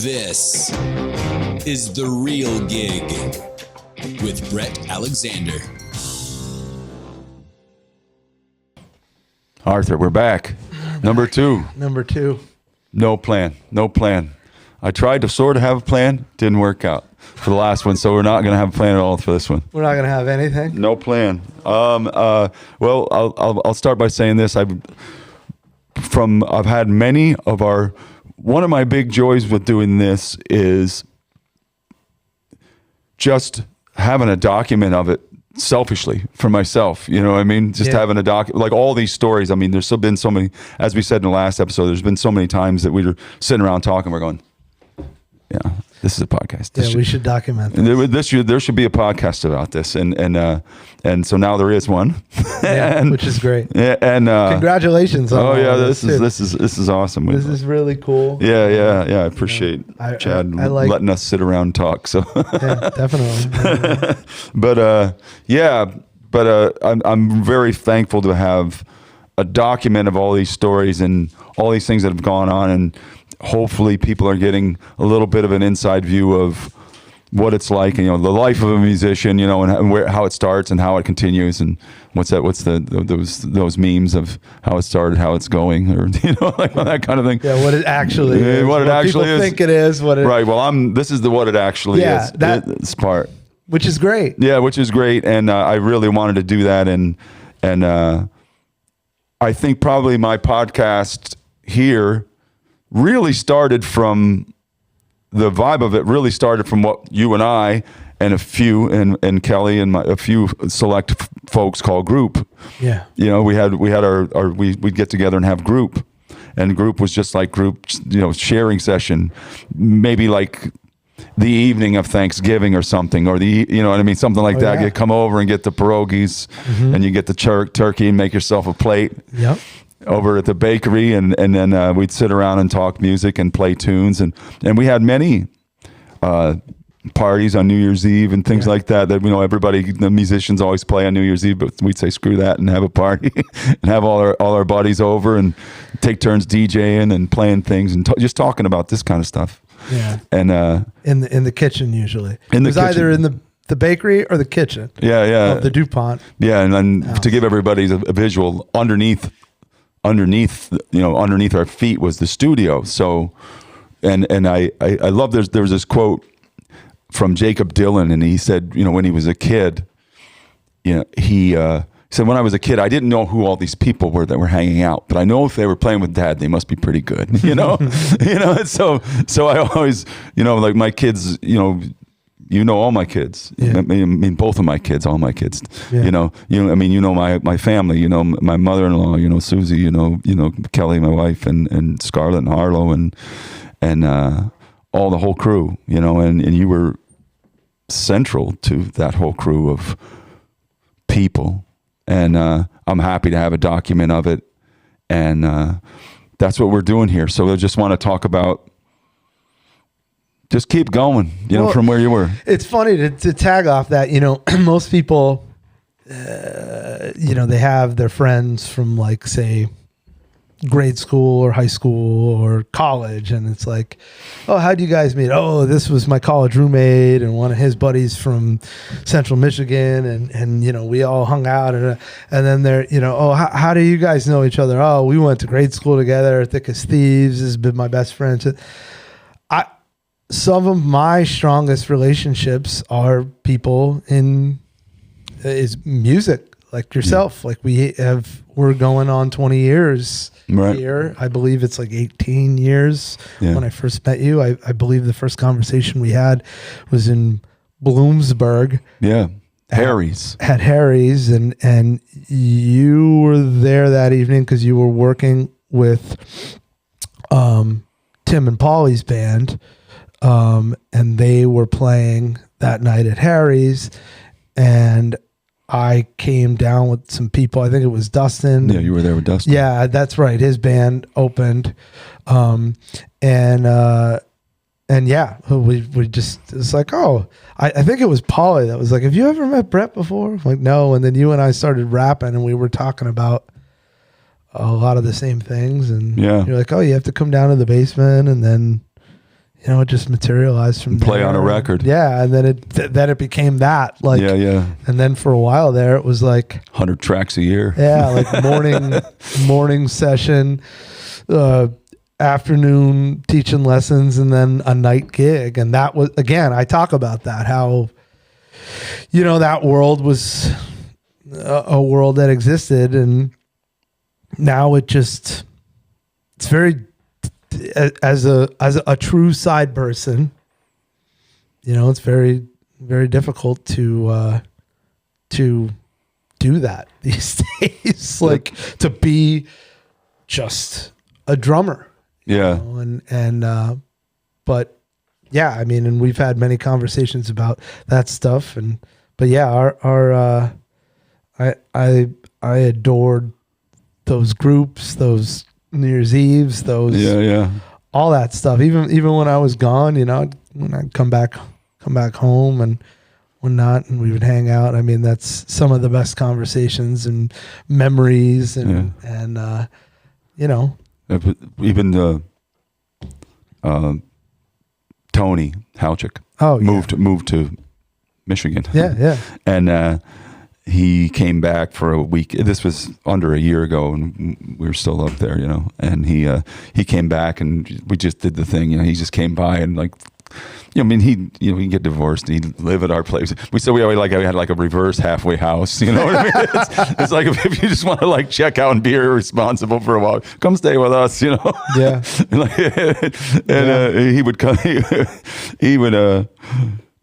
This is The Real Gig with Bret Alexander. Arthur, we're back. Number two. No plan. I tried to sort of have a plan, didn't work out for the last one, so we're not going to have a plan at all for this one. We're not going to have anything? No plan. Well, I'll start by saying this. I've had many of our... One of my big joys with doing this is just having a document of it selfishly for myself. You know what I mean? Just having a like all these stories. I mean, there's still been so many, as we said in the last episode, there's been so many times that we were sitting around talking, we're going, yeah, this is a podcast. We should document this. There should be a podcast about this, and so now there is one, which is great. Yeah, and congratulations! This is awesome. This is really cool. Yeah. I appreciate Chad letting us sit around and talk. So yeah, definitely. but I'm very thankful to have a document of all these stories and all these things that have gone on, and hopefully people are getting a little bit of an inside view of what it's like, and, you know, the life of a musician, you know, and how it starts and how it continues, and what's those memes of how it started, how it's going, or, you know, like that kind of thing. Yeah, what it actually is. What it actually people is. think it is. Right. Well, this is what it actually is. This part. Which is great. Yeah, which is great, and I really wanted to do that, and I think probably my podcast here really started from the vibe of it. Really started from what you and I and a few and Kelly and a few select folks call group. Yeah, you know, we'd get together and have group, and group was just like group, you know, sharing session, maybe like the evening of Thanksgiving or something, or you know what I mean, something like that. Yeah. You come over and get the pierogies, and you get the turkey and make yourself a plate. Yep. Over at the bakery, and then we'd sit around and talk music and play tunes, and we had many parties on New Year's Eve and things like that. That, you know, the musicians always play on New Year's Eve, but we'd say screw that and have a party and have all our buddies over and take turns DJing and playing things and just talking about this kind of stuff. Yeah, and in the kitchen usually. It was either in the bakery or the kitchen. Yeah. Of the DuPont. Yeah, and then to give everybody a visual, underneath, you know, underneath our feet was the studio. So, and I love there was this quote from Jacob Dylan, and he said, you know, when he was a kid, you know, he said, when I was a kid, I didn't know who all these people were that were hanging out, but I know if they were playing with Dad, they must be pretty good, you know. You know, so I always, you know, like my kids, you know all my kids. Yeah. I mean, both of my kids, all my kids. Yeah. You know, I mean, you know my family. You know, my mother-in-law. You know, Susie. You know Kelly, my wife, and Scarlett and Harlow, and all the whole crew. You know, and you were central to that whole crew of people, and I'm happy to have a document of it, and that's what we're doing here. So I just want to talk about. Just keep going, you know, from where you were. It's funny to tag off that, you know, most people, you know, they have their friends from, like, say, grade school or high school or college. And it's like, oh, how'd you guys meet? Oh, this was my college roommate and one of his buddies from Central Michigan. And you know, we all hung out. And then they're, you know, oh, how do you guys know each other? Oh, we went to grade school together. Thick as Thieves has been my best friend. Some of my strongest relationships are people is music, like yourself. Like we're going on 20 years here. I believe it's like 18 years when I first met you. I believe the first conversation we had was in Bloomsburg. Yeah. Harry's. At Harry's, and you were there that evening because you were working with Tim and Paulie's band. And they were playing that night at Harry's, and I came down with some people. I think it was Dustin. Yeah, you were there with Dustin. Yeah, that's right. His band opened, and yeah, we just, it's like, oh, I think it was Paulie that was like, have you ever met Bret before? I'm like, no. And then you and I started rapping, and we were talking about a lot of the same things, and you're like, oh, you have to come down to the basement, and then it just materialized from Play there. on a record. Yeah. And then it became that, like, Yeah. And then for a while there, it was like 100 tracks a year. Yeah. Like morning session, afternoon teaching lessons, and then a night gig. And that was, again, I talk about that, how, that world was a world that existed. And now it's very, as a true side person, it's very, very difficult to do that these days. Like, to be just a drummer. Yeah. But yeah, I mean, and we've had many conversations about that stuff. But yeah, I adored those groups, those New Year's Eves, those, all that stuff. Even when I was gone, when I'd come back home and whatnot, and we would hang out. I mean, that's some of the best conversations and memories, and even Tony Halchick moved to Michigan. Yeah. And he came back for a week. This was under a year ago, and we were still up there, And he came back, and we just did the thing. He just came by and like. I mean, he get divorced. He'd live at our place. We said we had like a reverse halfway house. You know what I mean? It's like if you just want to like check out and be irresponsible for a while, come stay with us. Yeah. He would come.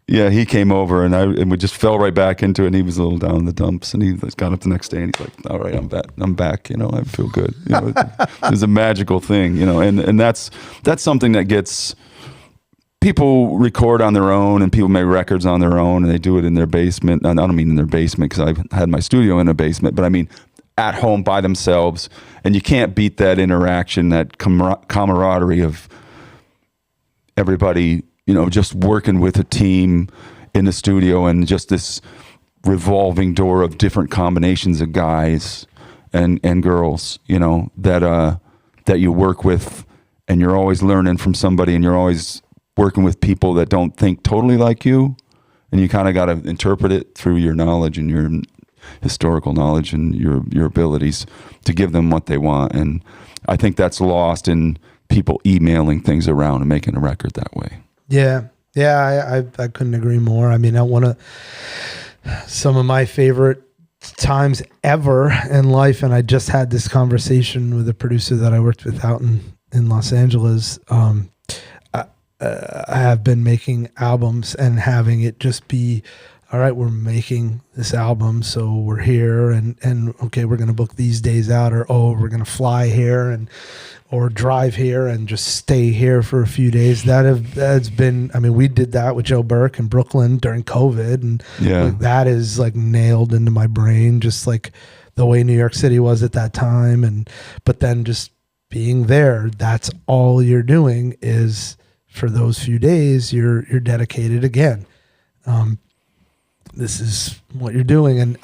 He came over, and we just fell right back into it. And he was a little down in the dumps, and he got up the next day, and he's like, "All right, I'm back. I feel good." It was a magical thing, and that's something that gets. People record on their own, and people make records on their own, and they do it in their basement. I don't mean in their basement because I've had my studio in a basement, but I mean at home by themselves. And you can't beat that interaction, that camaraderie of everybody, just working with a team in the studio, and just this revolving door of different combinations of guys and girls, that you work with, and you're always learning from somebody, and you're always working with people that don't think totally like you, and you kind of got to interpret it through your knowledge and your historical knowledge and your abilities to give them what they want. And I think that's lost in people emailing things around and making a record that way. Yeah. I couldn't agree more. I mean, some of my favorite times ever in life, and I just had this conversation with a producer that I worked with out in Los Angeles. I have been making albums and having it just be, all right, we're making this album, so we're here, and okay, we're going to book these days out, or we're going to fly here or drive here and just stay here for a few days. That's been, I mean, we did that with Joe Burke in Brooklyn during COVID, and like, that is like nailed into my brain, just like the way New York City was at that time. But then just being there, that's all you're doing is, for those few days, you're dedicated again. This is what you're doing, and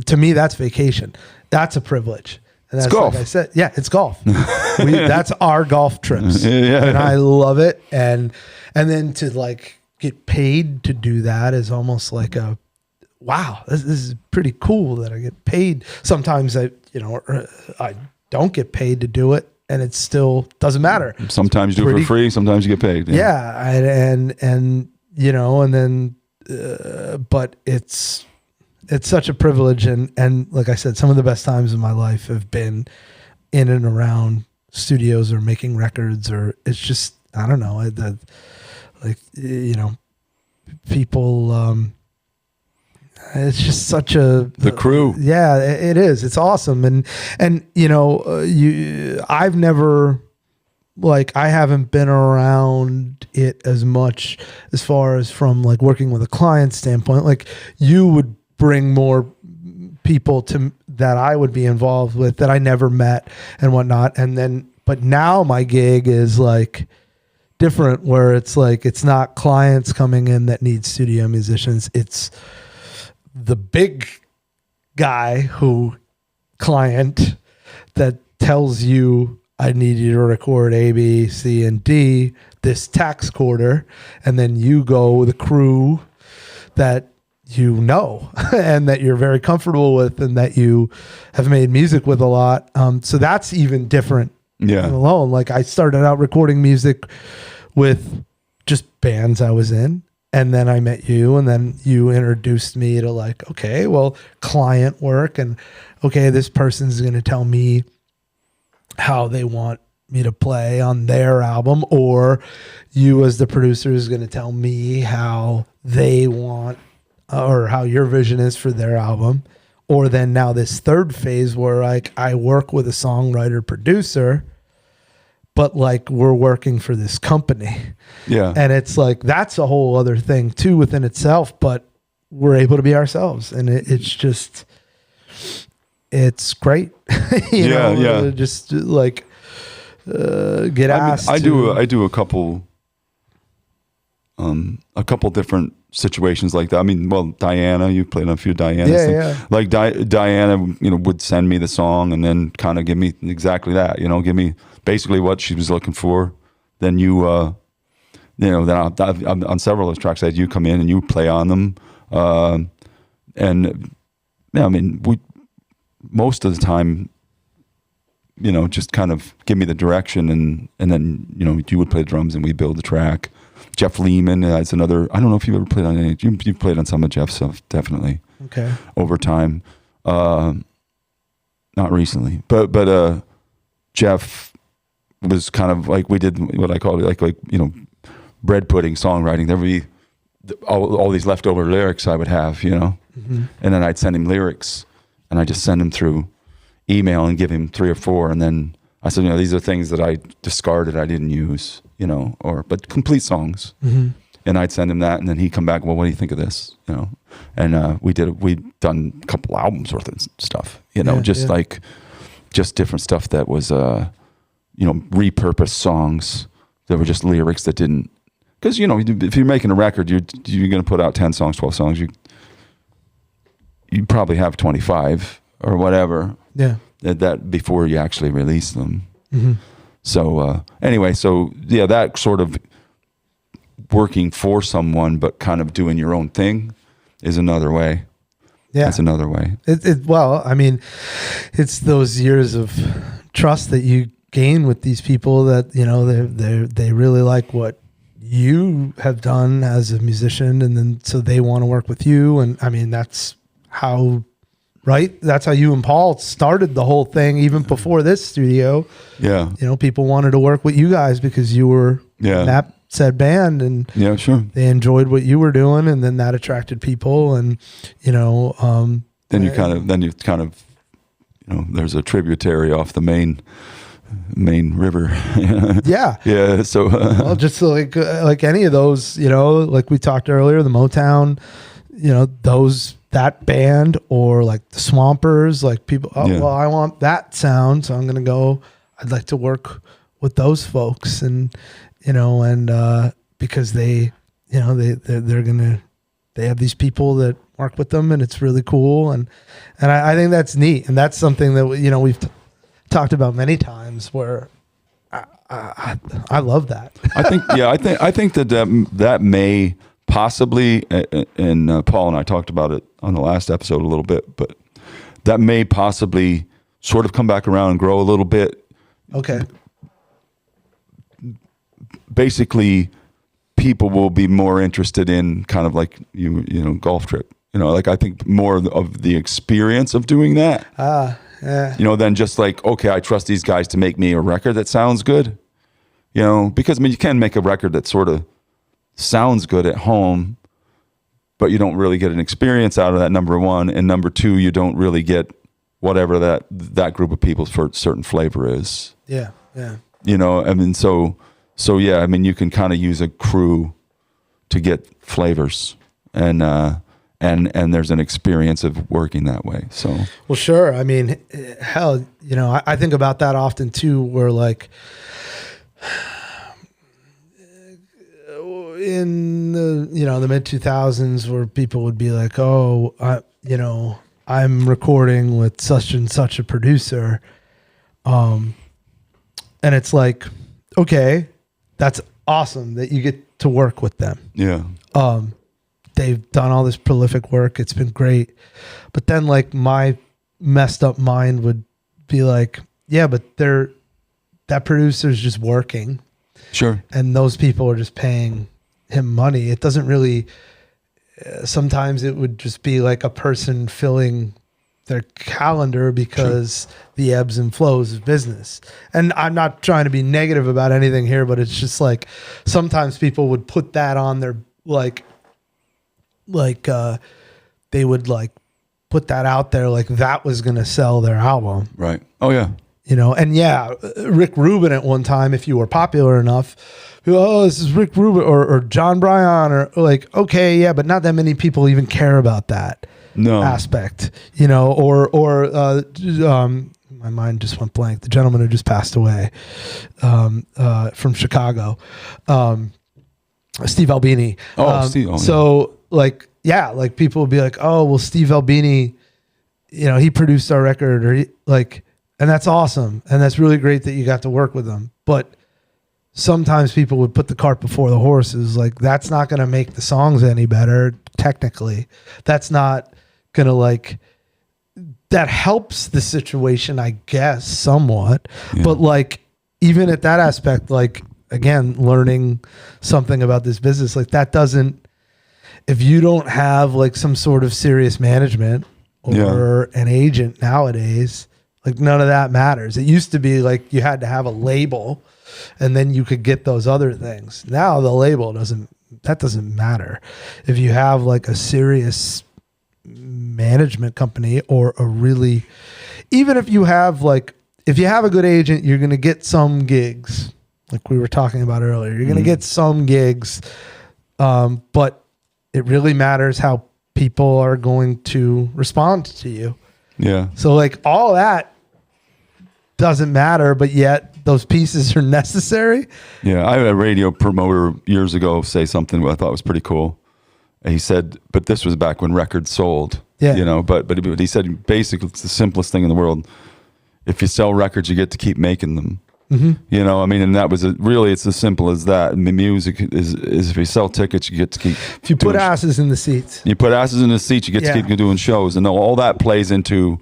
to me, that's vacation. That's a privilege. And that's, it's golf. Like I said, yeah, it's golf. That's our golf trips, yeah. And I love it. And then to like get paid to do that is almost like a wow. This is pretty cool that I get paid. Sometimes I don't get paid to do it, and it still doesn't matter. Sometimes you do it for free. Sometimes you get paid. Yeah. And then, but it's such a privilege. And like I said, some of the best times of my life have been in and around studios or making records, or it's just, I don't know, people, it's just such the crew. Yeah, it is. It's awesome. And I've never, like, I haven't been around it as much as far as from like working with a client standpoint. Like, you would bring more people to that I would be involved with that I never met and whatnot. But now my gig is like different, where it's like, it's not clients coming in that need studio musicians. It's the big guy client that tells you, I need you to record A, B, C, and D this tax quarter, and then you go with a crew that you know and that you're very comfortable with and that you have made music with a lot. So that's even different. Yeah. Alone. Like I started out recording music with just bands I was in. And then I met you, and then you introduced me to like, okay, well, client work, and okay, this person's going to tell me how they want me to play on their album, or you as the producer is going to tell me how they want or how your vision is for their album. Or then now this third phase where like I work with a songwriter producer, but like we're working for this company. Yeah. And it's like, that's a whole other thing too within itself, but we're able to be ourselves. And it's just, it's great. Yeah. Just like, get asked. I do a couple different situations like that. I mean, well, Diana, you played on a few Diana things. Yeah. Like Diana, would send me the song and then kind of give me exactly that, give me basically what she was looking for. Then then on several of those tracks, I had you come in and you play on them. And yeah, I mean, we most of the time, just kind of give me the direction and then, you would play the drums and we build the track. Jeff Lehman is another. I don't know if you've ever played on any. You've played on some of Jeff's stuff, definitely. Okay. Over time, not recently, but Jeff was kind of like, we did what I call it, like bread pudding songwriting. There would be all these leftover lyrics I would have, Mm-hmm. and then I'd send him lyrics, and I just send him through email and give him 3 or 4, and then I said, these are things that I discarded, I didn't use, but complete songs. Mm-hmm. And I'd send him that, and then he'd come back, well, what do you think of this? And we'd done a couple albums worth of stuff, just different stuff that was, repurposed songs that were just lyrics that didn't, because, if you're making a record, you're going to put out 10 songs, 12 songs, you probably have 25 or whatever. Yeah. That before you actually release them. Mm-hmm. So anyway, that sort of working for someone, but kind of doing your own thing is another way. Yeah. That's another way. Well, I mean, it's those years of trust that you gain with these people that, they really like what you have done as a musician. And then, so they want to work with you. And I mean, that's how, right? That's how you and Paul started the whole thing, even before this studio. Yeah. People wanted to work with you guys because you were in that said band, and yeah, sure, they enjoyed what you were doing, and then that attracted people, and then you kind of there's a tributary off the main river. Yeah. So well, just like any of those, like we talked earlier, the Motown, that band, or like the Swampers, like people, well, I want that sound, so I'm going to go, I'd like to work with those folks. And, because they have these people that work with them, and it's really cool. And I think that's neat. And that's something that, we've talked about many times, where I love that. I think that may possibly, and Paul and I talked about it on the last episode a little bit, but that may possibly sort of come back around and grow a little bit. Okay. Basically, people will be more interested in kind of like golf trip. Like I think more of the experience of doing that. Yeah. Than just like, okay, I trust these guys to make me a record that sounds good. Because I mean, you can make a record that sort of sounds good at home, but you don't really get an experience out of that, number one. And number two, you don't really get whatever that group of people's certain flavor is. Yeah. I mean, so yeah, I mean, you can kind of use a crew to get flavors, and there's an experience of working that way. So, well, sure. I mean, hell, I think about that often too, where like, in the mid 2000s, where people would be like, oh, I'm recording with such and such a producer. And it's like, okay, that's awesome that you get to work with them. Yeah. They've done all this prolific work. It's been great. But then like my messed up mind would be like, yeah, but that producer's just working. Sure. And those people are just paying him money. It doesn't really, sometimes it would just be like a person filling their calendar because the ebbs and flows of business. And I'm not trying to be negative about anything here, but it's just like sometimes people would put that on their they would like put that out there like that was going to sell their album. Right. Oh yeah. You know, and yeah, Rick Rubin at one time, if you were popular enough, oh, this is Rick Rubin or John Bryan or like, okay, yeah, but not that many people even care about that aspect, you know, or my mind just went blank. The gentleman who just passed away from Chicago, Steve Albini. So like, yeah, like people would be like, oh, well, Steve Albini, you know, he produced our record or and that's awesome. And that's really great that you got to work with him. But sometimes people would put the cart before the horses. Like that's not going to make the songs any better. Technically, that's not going to that helps the situation, I guess, somewhat. Yeah. But like, even at that aspect, like, again, learning something about this business, like that doesn't, if you don't have like some sort of serious management or an agent nowadays, like none of that matters. It used to be like you had to have a label and then you could get those other things. Now the label doesn't matter. If you have like a serious management company or even if you have if you have a good agent, you're going to get some gigs like we were talking about earlier. You're going to get some gigs. But it really matters how people are going to respond to you. Yeah. So like all that doesn't matter, but yet those pieces are necessary. Yeah. I had a radio promoter years ago say something I thought was pretty cool. And he said, but this was back when records sold. Yeah. You know, but he said basically it's the simplest thing in the world. If you sell records, you get to keep making them. Mm-hmm. You know, I mean, and that was really, it's as simple as that. And the music is if you sell tickets, you get to keep. If you put asses in the seats. You put asses in the seats, you get to keep doing shows. And all that plays into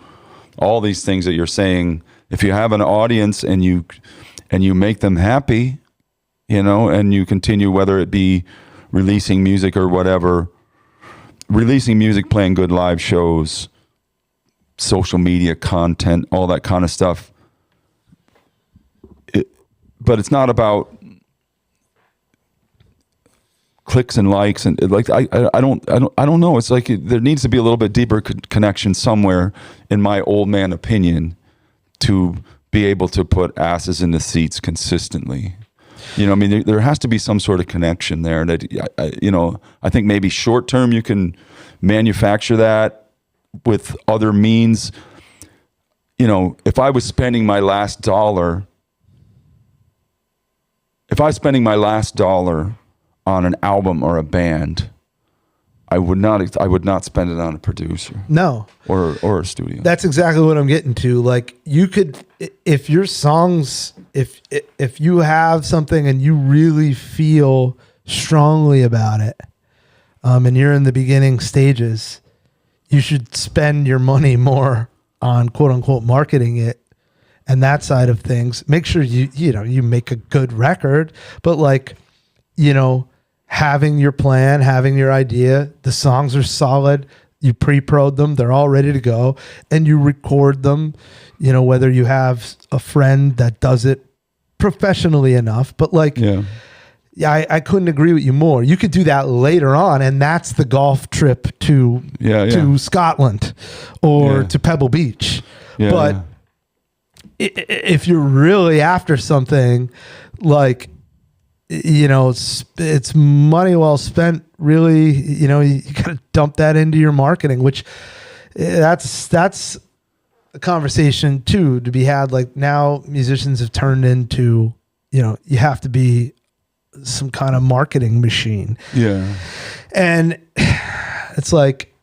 all these things that you're saying. If you have an audience and you make them happy, you know, and you continue, whether it be releasing music or whatever, releasing music, playing good live shows, social media content, all that kind of stuff. But it's not about clicks and likes and I don't know. It's like there needs to be a little bit deeper connection somewhere, in my old man opinion, to be able to put asses in the seats consistently. You know, I mean, there has to be some sort of connection there. That I think maybe short term you can manufacture that with other means. You know, if I was spending my last dollar on an album or a band, I would not spend it on a producer. No. Or a studio. That's exactly what I'm getting to. Like you could, if your songs, if you have something and you really feel strongly about it, and you're in the beginning stages, you should spend your money more on quote unquote marketing it. And that side of things, make sure you make a good record, but having your plan, having your idea, the songs are solid, you pre-prod them, they're all ready to go, and you record them, whether you have a friend that does it professionally enough, but I couldn't agree with you more. You could do that later on, and that's the golf trip to Scotland or to Pebble Beach. Yeah, but if you're really after something, it's money well spent. Really, you got to dump that into your marketing, which that's a conversation too to be had. Like now, musicians have turned into, you have to be some kind of marketing machine. Yeah, and it's like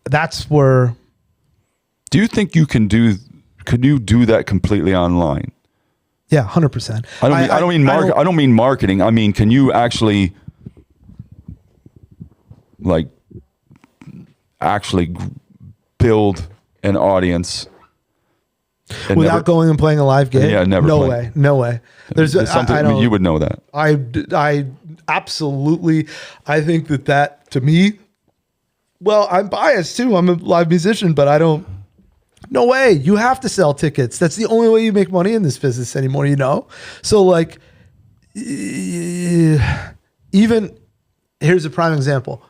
that's where. Do you think you can do? Could you do that completely online? Yeah, 100%. I don't mean marketing. I mean, can you actually build an audience without going and playing a live gig? Yeah, never. No way. There's something you would know that. I absolutely. I think that to me. Well, I'm biased too. I'm a live musician, but I don't. No way. You have to sell tickets. That's the only way you make money in this business anymore, So like, even here's a prime example.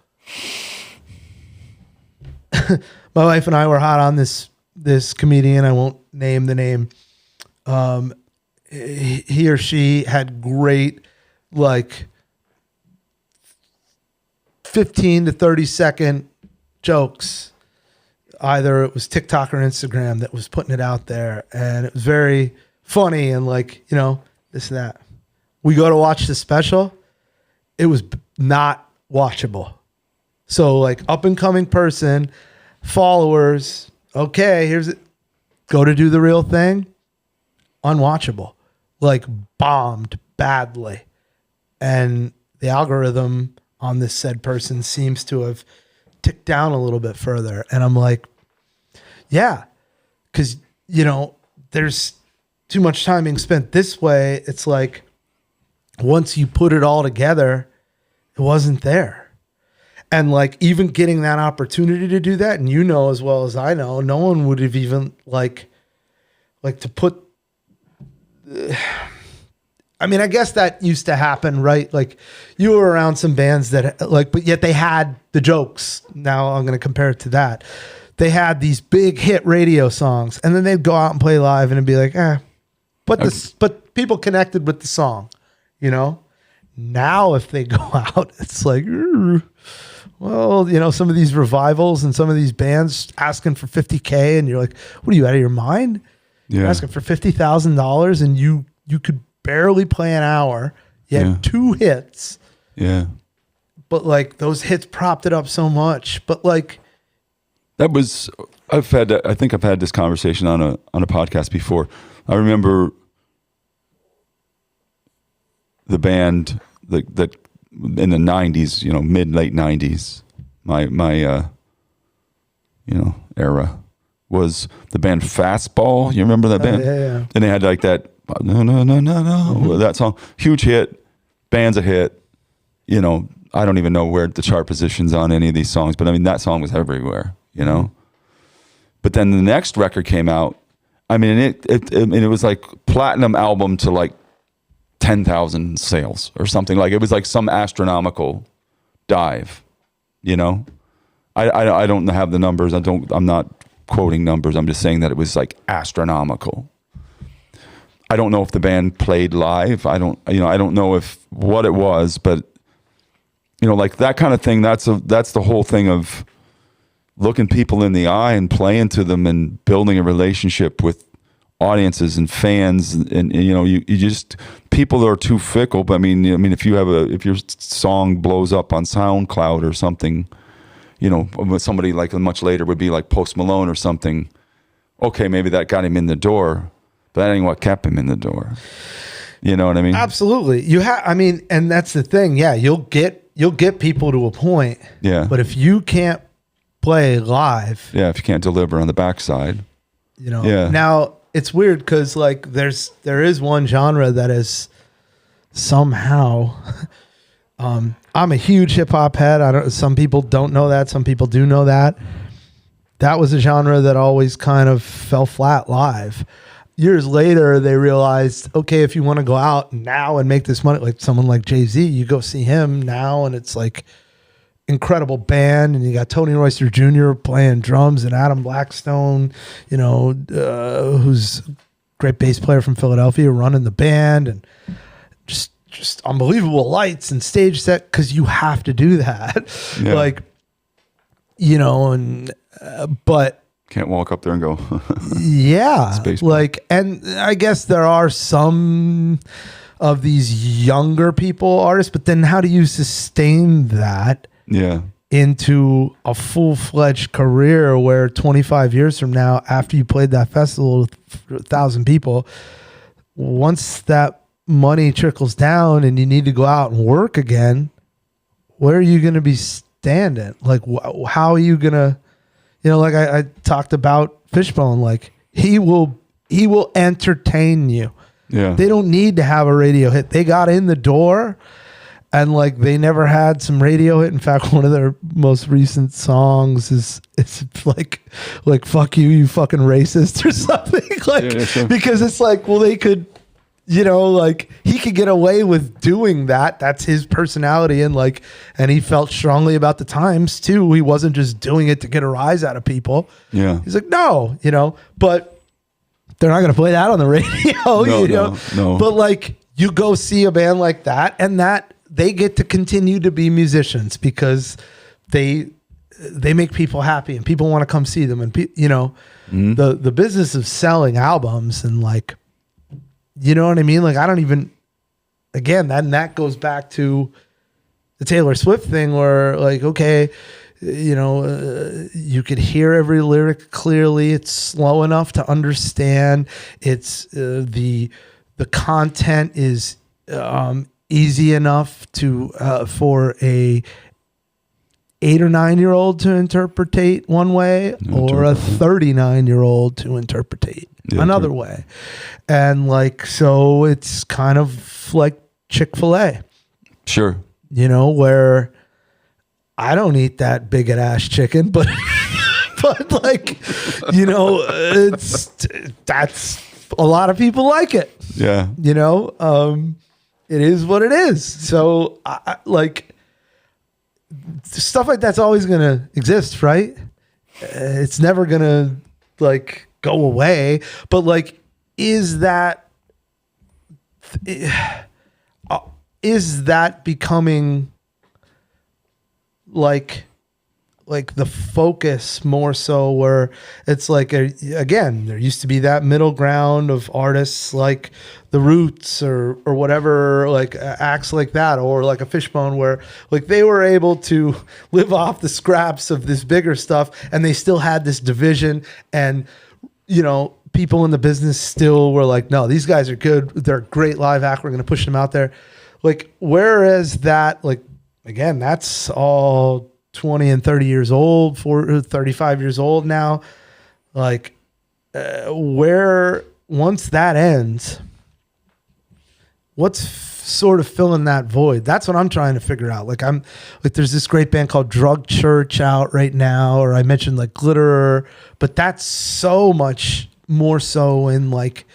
My wife and I were hot on this comedian. I won't name the name. He or she had great, like 15 to 30 second jokes. Either it was TikTok or Instagram that was putting it out there, and it was very funny and like, this and that. We go to watch the special. It was not watchable. So like up and coming person, followers. Okay, here's it. Go to do the real thing. Unwatchable. Like bombed badly. And the algorithm on this said person seems to have ticked down a little bit further. And I'm like, yeah, because, there's too much time being spent this way. It's like once you put it all together, it wasn't there. And like even getting that opportunity to do that, and as well as I know, no one would have even like to put. I mean, I guess that used to happen, right? Like you were around some bands that but yet they had the jokes. Now I'm going to compare it to that. They had these big hit radio songs, and then they'd go out and play live, and it'd be like, but people connected with the song, Now if they go out, it's like, well, some of these revivals and some of these bands asking for $50K, and you're like, what are you, out of your mind? Yeah. You're asking for $50,000, and you could barely play an hour. You had 2 hits. Yeah. But like those hits propped it up so much. But like I think I've had this conversation on a podcast before. I remember the band that in the 90s, mid-late 90s, my era was the band Fastball. You remember that band? Yeah. And they had like that no, that song, huge hit, band's a hit. I don't even know where the chart positions on any of these songs, but I mean that song was everywhere, But then the next record came out. I mean, it was like platinum album to like 10,000 sales or something. Like it was like some astronomical dive, I don't have the numbers. I'm not quoting numbers. I'm just saying that it was like astronomical. I don't know if the band played live. I don't know what it was, but like that kind of thing. That's the whole thing of looking people in the eye and playing to them and building a relationship with audiences and fans. And you just, people are too fickle. But I mean, if your song blows up on SoundCloud or something, somebody like much later would be like Post Malone or something. Okay, maybe that got him in the door. But that ain't what kept him in the door. You know what I mean? Absolutely. And that's the thing. Yeah, you'll get people to a point. Yeah. But if you can't play live, if you can't deliver on the backside, Yeah. Now it's weird because like there is one genre that is somehow. I'm a huge hip hop head. Some people don't know that. Some people do know that. That was a genre that always kind of fell flat live. Years later, they realized, okay, if you want to go out now and make this money, like someone like Jay-Z, you go see him now, and it's like incredible band, and you got Tony Royster Jr. playing drums, and Adam Blackstone, who's a great bass player from Philadelphia, running the band, and just unbelievable lights and stage set, because you have to do that. Yeah. But can't walk up there and go, yeah, and I guess there are some of these younger people artists, but then how do you sustain that into a full-fledged career where 25 years from now, after you played that festival with 1,000 people, once that money trickles down and you need to go out and work again, where are you going to be standing? Like, how are you going to, like I talked about Fishbone, like he will entertain you. Yeah. They don't need to have a radio hit. They got in the door and like they never had some radio hit. In fact, one of their most recent songs is like fuck you, you fucking racist or something. Like sure. Because it's like, well, they could, like he could get away with doing that. That's his personality. And he felt strongly about the times too. He wasn't just doing it to get a rise out of people. Yeah. He's like, no, but they're not going to play that on the radio, No. But like you go see a band like that and that they get to continue to be musicians because they make people happy and people want to come see them. And, the business of selling albums and like, you know what I mean? Like, I don't even, again, that goes back to the Taylor Swift thing where like, okay, you could hear every lyric clearly. It's slow enough to understand. It's the content is easy enough to for a 8 or 9 year old to interpretate one way or a 39-year-old to interpretate another way. And like, so it's kind of like Chick-fil-A. Sure. Where I don't eat that bigot ass chicken, but like, that's a lot of people like it. Yeah. It is what it is. So I like stuff like that's always going to exist, right? It's never going to like go away, but like, is that becoming like the focus more so where it's like, again, there used to be that middle ground of artists like the Roots or whatever, like acts like that, or like a Fishbone where like they were able to live off the scraps of this bigger stuff and they still had this division and, people in the business still were like, no, these guys are good. They're a great live act. We're going to push them out there. Like, whereas that, like, again, that's all 20 and 30 years old, 35 years old now. Like, where once that ends, what's sort of filling that void? That's what I'm trying to figure out. Like, there's this great band called Drug Church out right now, or I mentioned like Glitterer, but that's so much more so in like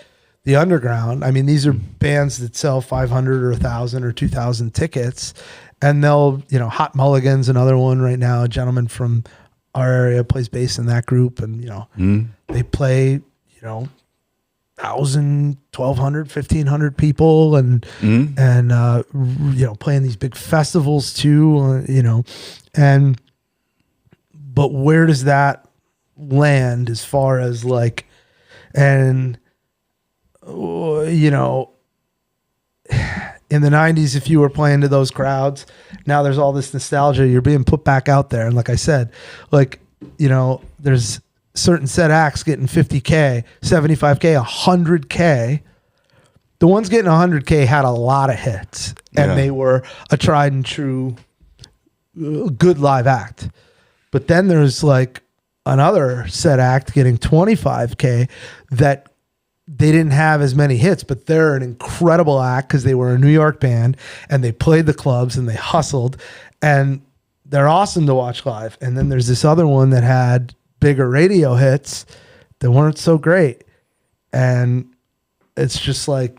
the underground. I mean, these are bands that sell 500 or 1,000 or 2,000 tickets. And they'll, Hot Mulligan's another one right now. A gentleman from our area plays bass in that group. And, they play, 1,000, 1,200, 1,500 people and playing these big festivals too, but where does that land as far as like, and, in the 90s, if you were playing to those crowds, now there's all this nostalgia. You're being put back out there. And like I said, like, there's certain set acts getting 50K, 75K, 100K. The ones getting 100K had a lot of hits and they were a tried and true good live act. But then there's like another set act getting 25K that they didn't have as many hits, but they're an incredible act because they were a New York band and they played the clubs and they hustled and they're awesome to watch live. And then there's this other one that had bigger radio hits that weren't so great. And it's just like,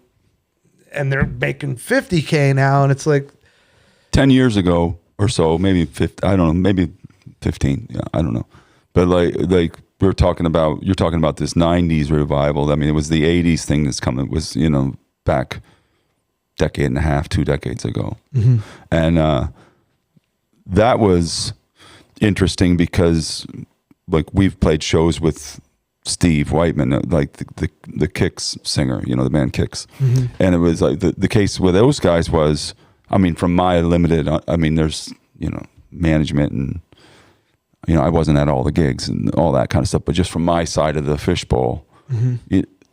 and they're making 50K now. And it's like 10 years ago or so, maybe 50, I don't know, maybe 15. Yeah, I don't know. But like, you're talking about this 90s revival. I mean, it was the 80s thing that's coming. It was, back decade and a half, 2 decades ago. Mm-hmm. And that was interesting because like we've played shows with Steve Whiteman, like the Kicks singer, the band Kicks. Mm-hmm. And it was like the case with those guys was, I mean, from my limited, I mean, there's, management and, I wasn't at all the gigs and all that kind of stuff, but just from my side of the fishbowl,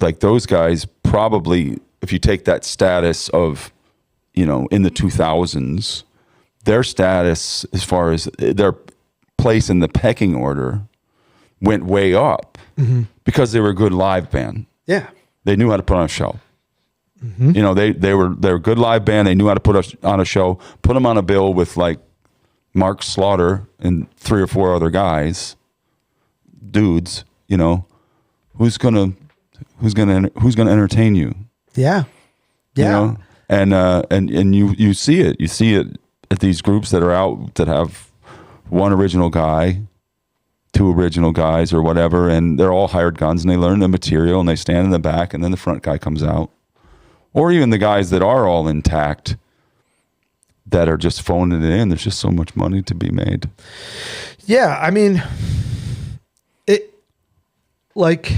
like those guys probably if you take that status of, you know, in the 2000s, their status as far as their place in the pecking order went way up because they were a good live band. Yeah. They knew how to put on a show. You know, they were a good live band. They knew how to put on a show, put them on a bill with like Mark Slaughter and 3 or 4 other guys, dudes, you know, who's gonna entertain you? Yeah. You know? And you see it at these groups that are out that have one original guy, 2 original guys or whatever, and they're all hired guns and they learn the material and they stand in the back and then the front guy comes out. Or even the guys that are all intact that are just phoning it in. There's just so much money to be made. Yeah, I mean, it, like,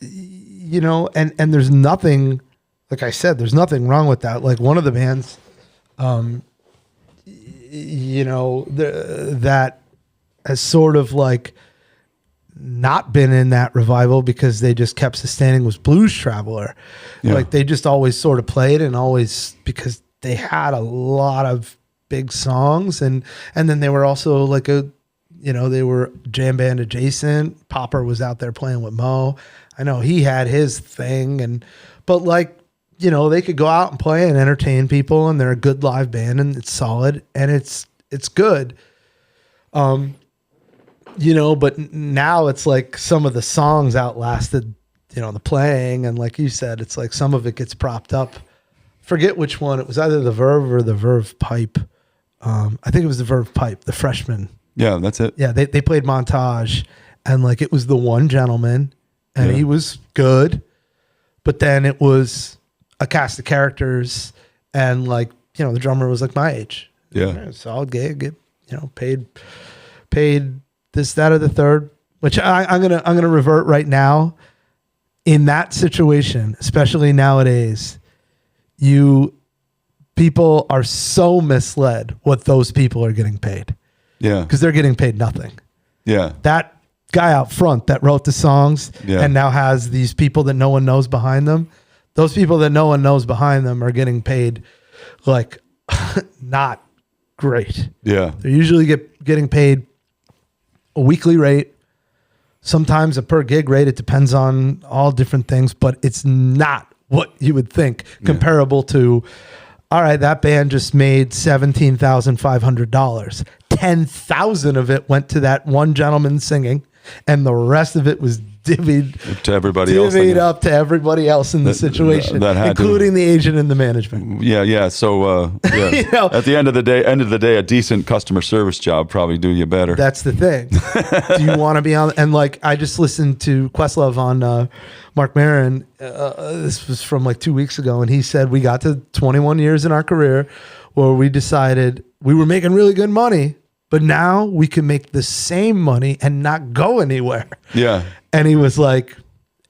you know, and there's nothing, like I said, there's nothing wrong with that. Like one of the bands, you know, that has sort of like not been in that revival because they just kept sustaining was Blues Traveler. Yeah. Like they just always sort of played and always, because they had a lot of big songs and then they were also like a, you know, they were jam band adjacent. Popper was out there playing with Mo. I know he had his thing but like, you know, they could go out and play and entertain people and they're a good live band and it's solid and it's good. You know, but now it's like some of the songs outlasted, you know, the playing. And like you said, it's like some of it gets propped up. Forget which one. It was either the Verve or the Verve Pipe. I think it was the Verve Pipe, the Freshman. Yeah, that's it. Yeah, they played Montage and like it was the one gentleman and he was good. But then it was a cast of characters and like, you know, the drummer was like my age. Yeah. Solid gig, you know, paid this, that, or the third, which I'm gonna revert right now. In that situation, especially nowadays, people are so misled what those people are getting paid. Yeah, because they're getting paid nothing. Yeah, that guy out front that wrote the songs and now has these people that no one knows behind them. Those people that no one knows behind them are getting paid like not great. Yeah, they're usually getting paid a weekly rate, sometimes a per gig rate. It depends on all different things, but it's not what you would think comparable to, all right, that band just made $17,500. 10,000 of it went to that one gentleman singing and the rest of it was divvied to everybody else. Divvied up to everybody else in the situation, including the agent and the management. Yeah. So, you know, at the end of the day, a decent customer service job probably do you better. That's the thing. Do you want to be on? And like, I just listened to Questlove on Mark Maron. This was from like 2 weeks ago, and he said we got to 21 years in our career where we decided we were making really good money, but now we can make the same money and not go anywhere. Yeah. And he was like,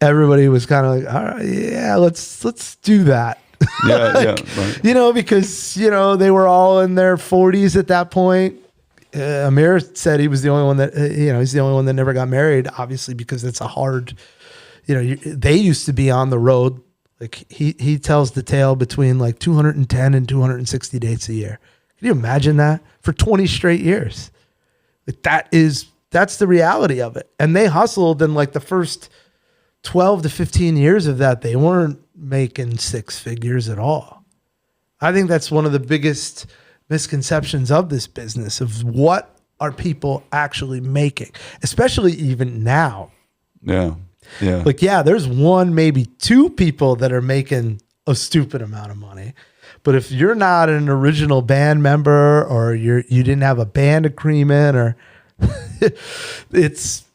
everybody was kind of like, all right, yeah, let's do that. Yeah, like, right. You know, because, you know, they were all in their 40s at that point. Amir said he was the only one that, he's the only one that never got married, obviously, because it's a hard, they used to be on the road. Like he tells the tale between like 210 and 260 dates a year. Can you imagine that for 20 straight years? Like that's the reality of it. And they hustled in like the first 12 to 15 years of that. They weren't making 6 figures at all. I think that's one of the biggest misconceptions of this business of what are people actually making, especially even now. Yeah. Yeah. Like, yeah, there's one, maybe 2 people that are making a stupid amount of money. But if you're not an original band member or you didn't have a band agreement or it's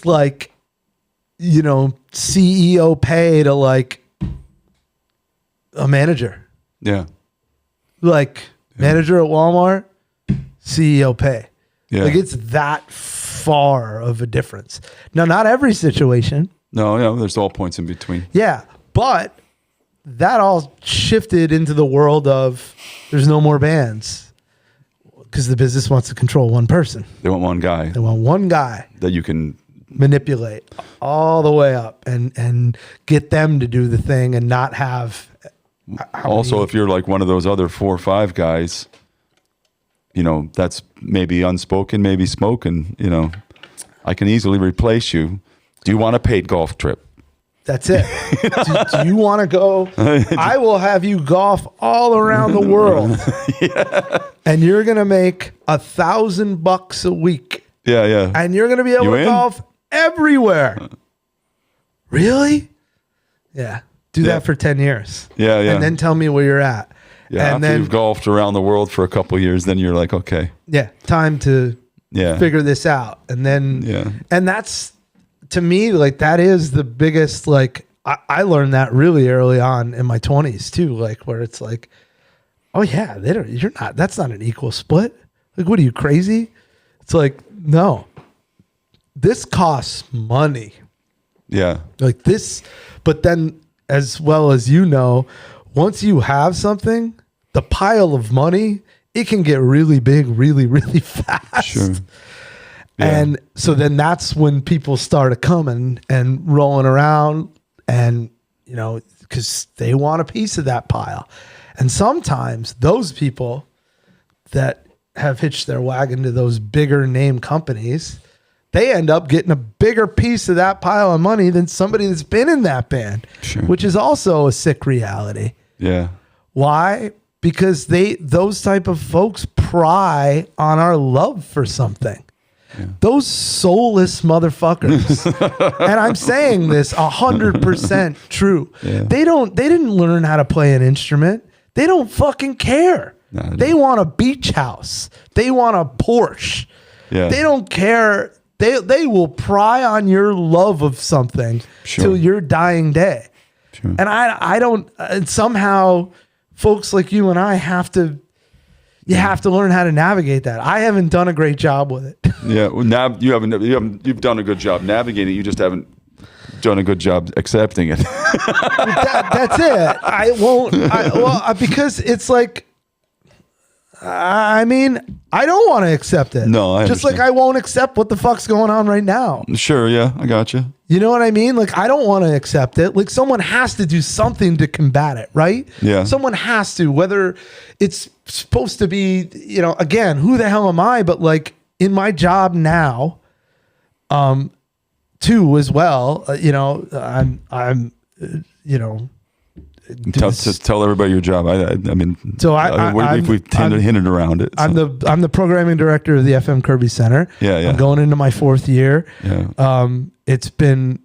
like, CEO pay to like a manager. Yeah. Like manager at Walmart, CEO pay. Yeah. Like it's that far of a difference. Now, not every situation. No, there's all points in between. Yeah. But that all shifted into the world of there's no more bands because the business wants to control one person. They want one guy. They want one guy that you can manipulate all the way up and get them to do the thing and not have. Also, if you're like one of those other 4 or 5 guys, you know, that's maybe unspoken, maybe spoken, you know, I can easily replace you. Do you want a paid golf trip? That's it. do you want to go? I will have you golf all around the world. And you're going to make $1,000 a week. Yeah. And you're going to be able to golf everywhere. Really? Yeah. Do that for 10 years. Yeah. And then tell me where you're at. Yeah. And after then you've golfed around the world for a couple of years, then you're like, okay. Yeah. Time to figure this out. And then, and that's, to me, like, that is the biggest, like, I learned that really early on in my 20s too, like, where it's like, oh yeah, that's not an equal split. Like, what are you, crazy? It's like, no, this costs money. Yeah. Like this, but then as well as you know, once you have something, the pile of money, it can get really big, really, really fast. Sure. Yeah. And so then that's when people started coming and rolling around and, you know, because they want a piece of that pile. And sometimes those people that have hitched their wagon to those bigger name companies, they end up getting a bigger piece of that pile of money than somebody that's been in that band, which is also a sick reality. Yeah. Why? Because those type of folks pry on our love for something. Yeah. Those soulless motherfuckers, and I'm saying this 100% true. Yeah. They didn't learn how to play an instrument. They don't fucking care. No, they want a beach house. They want a Porsche. Yeah. They don't care. They will pry on your love of something till your dying day. Sure. And I don't. And somehow, folks like you and I have to. You have to learn how to navigate that. I haven't done a great job with it. Yeah, well, you've done a good job navigating it. You just haven't done a good job accepting it. That's it. I won't. Because it's like, I mean, I don't want to accept it. No, I just understand. like I won't accept what the fuck's going on right now. Sure, yeah, I got you. You know what I mean? Like, I don't want to accept it. Like, someone has to do something to combat it, right? Yeah. Someone has to, whether it's supposed to be, you know, again, who the hell am I? But like in my job now, too, as well, you know, I'm, you know, tell everybody your job. I mean, so we've hinted around it. So. I'm the programming director of the FM Kirby Center. Yeah. I'm going into my 4th year. Yeah. It's been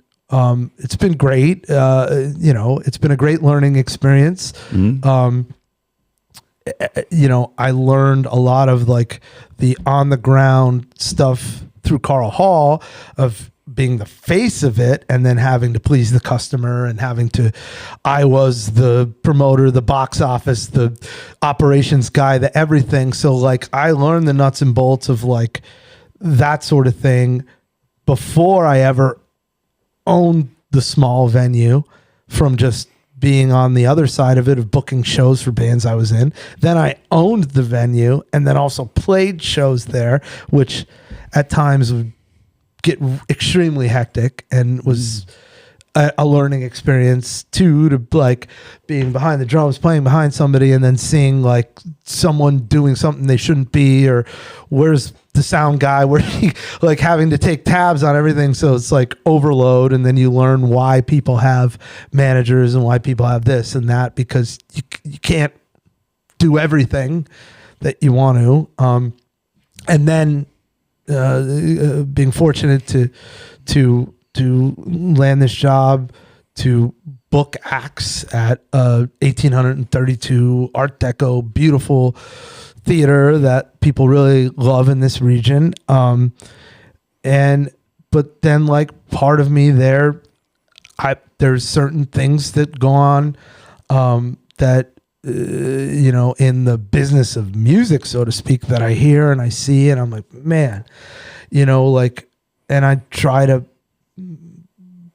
great. You know, it's been a great learning experience. Mm-hmm. You know, I learned a lot of like the on the ground stuff through Carl Hall of being the face of it and then having to please the customer and I was the promoter, the box office, the operations guy, the everything. So like I learned the nuts and bolts of like that sort of thing before I ever owned the small venue, from just being on the other side of it of booking shows for bands I was in. Then I owned the venue and then also played shows there, which at times would get extremely hectic and was a learning experience too, to like being behind the drums, playing behind somebody and then seeing like someone doing something they shouldn't be, or where's the sound guy, where he like having to take tabs on everything. So it's like overload. And then you learn why people have managers and why people have this and that, because you can't do everything that you want to. And then being fortunate to land this job, to book acts at 1832 Art Deco, beautiful theater that people really love in this region. But then like part of me there's certain things that go on that you know, in the business of music, so to speak, that I hear and I see, and I'm like, man, you know, like, and I try to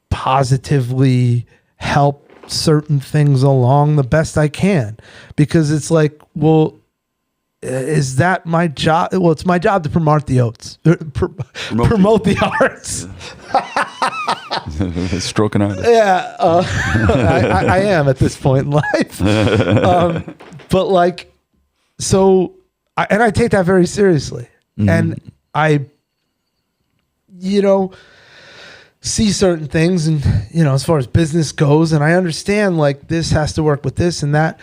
positively help certain things along the best I can, because it's like, well, is that my job? Well, it's my job to promote the arts. Promote the arts. Stroking out. Yeah, I am at this point in life. But like, so, I take that very seriously. And I, see certain things and, as far as business goes, and I understand like this has to work with this and that.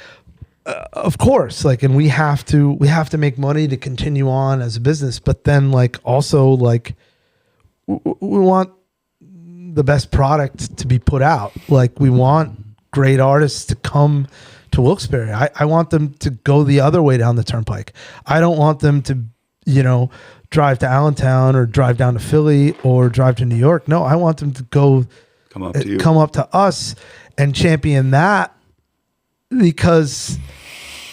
Of course, like, and we have to make money to continue on as a business, but then like also like we want the best product to be put out. Like we want great artists to come to Wilkes-Barre. I want them to go the other way down the turnpike. I don't want them to, drive to Allentown or drive down to Philly or drive to New York. No, I want them to come up to us and champion that. Because,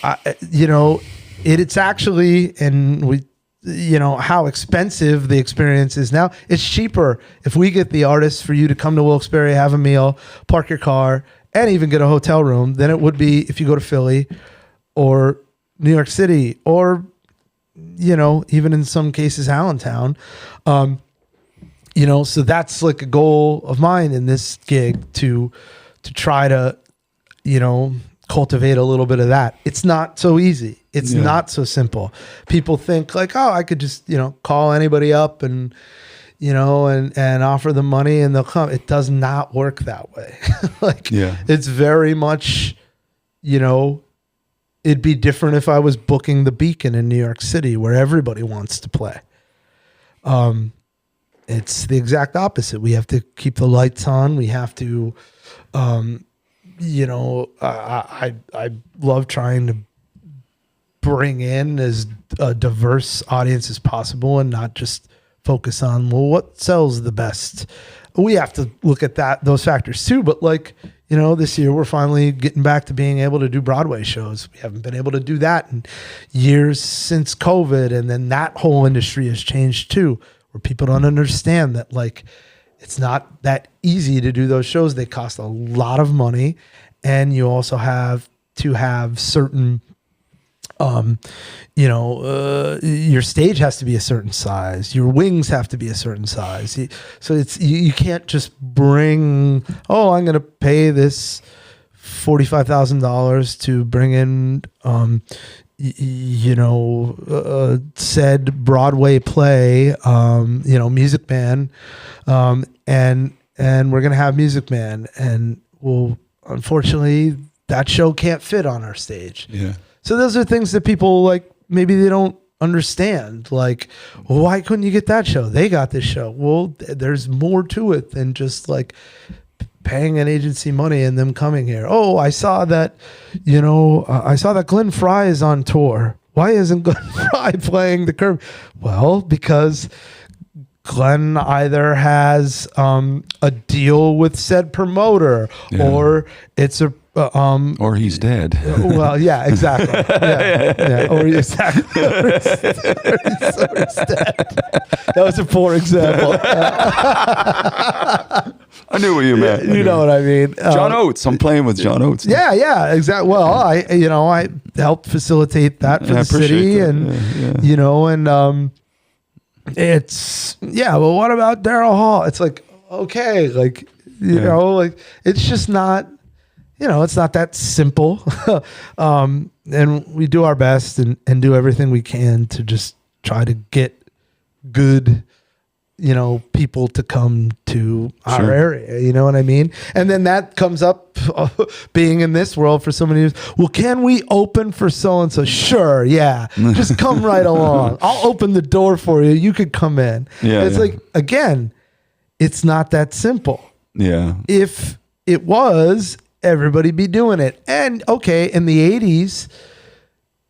it's actually, and we, how expensive the experience is now. It's cheaper if we get the artists for you to come to Wilkes-Barre, have a meal, park your car, and even get a hotel room than it would be if you go to Philly or New York City or, even in some cases, Allentown. So that's like a goal of mine in this gig to try to, cultivate a little bit of that. It's not so easy. It's not so simple. People think like, oh, I could just, call anybody up and, and offer them money and they'll come. It does not work that way. It's very much, it'd be different if I was booking the Beacon in New York City where everybody wants to play. It's the exact opposite. We have to keep the lights on. We have to, I love trying to bring in as a diverse audience as possible and not just focus on, well, what sells the best. We have to look at those factors too. But like, this year we're finally getting back to being able to do Broadway shows. We haven't been able to do that in years since COVID. And then that whole industry has changed too, where people don't understand that like, it's not that easy to do those shows. They cost a lot of money. And you also have to have certain, your stage has to be a certain size. Your wings have to be a certain size. So you can't just bring, I'm going to pay this $45,000 to bring in, said Broadway play, Music Man, and we're going to have Music Man. And well, unfortunately, that show can't fit on our stage. Yeah. So those are things that people like, maybe they don't understand. Like, well, why couldn't you get that show? They got this show. Well, there's more to it than just like paying an agency money and them coming here. Oh, I saw that, I saw that Glenn Frey is on tour. Why isn't Glenn Frey playing the Curb? Well, because Glenn either has a deal with said promoter or it's a or he's dead. Well, yeah, exactly. Yeah. Or he's dead. That was a poor example. I knew what you meant. You know what I mean. John Oates. I'm playing with John Oates. Yeah, exactly. Well, I helped facilitate that for the city, and and it's well, what about Daryl Hall? It's like, okay, like like it's just not. It's not that simple. And we do our best and do everything we can to just try to get good, people to come to our area. You know what I mean? And then that comes up being in this world for so many years. Well, can we open for so-and-so? Sure. Yeah. Just come right along. I'll open the door for you. You could come in. Yeah. It's like, again, it's not that simple. Yeah. If it was, everybody be doing it. And okay, in the 80s,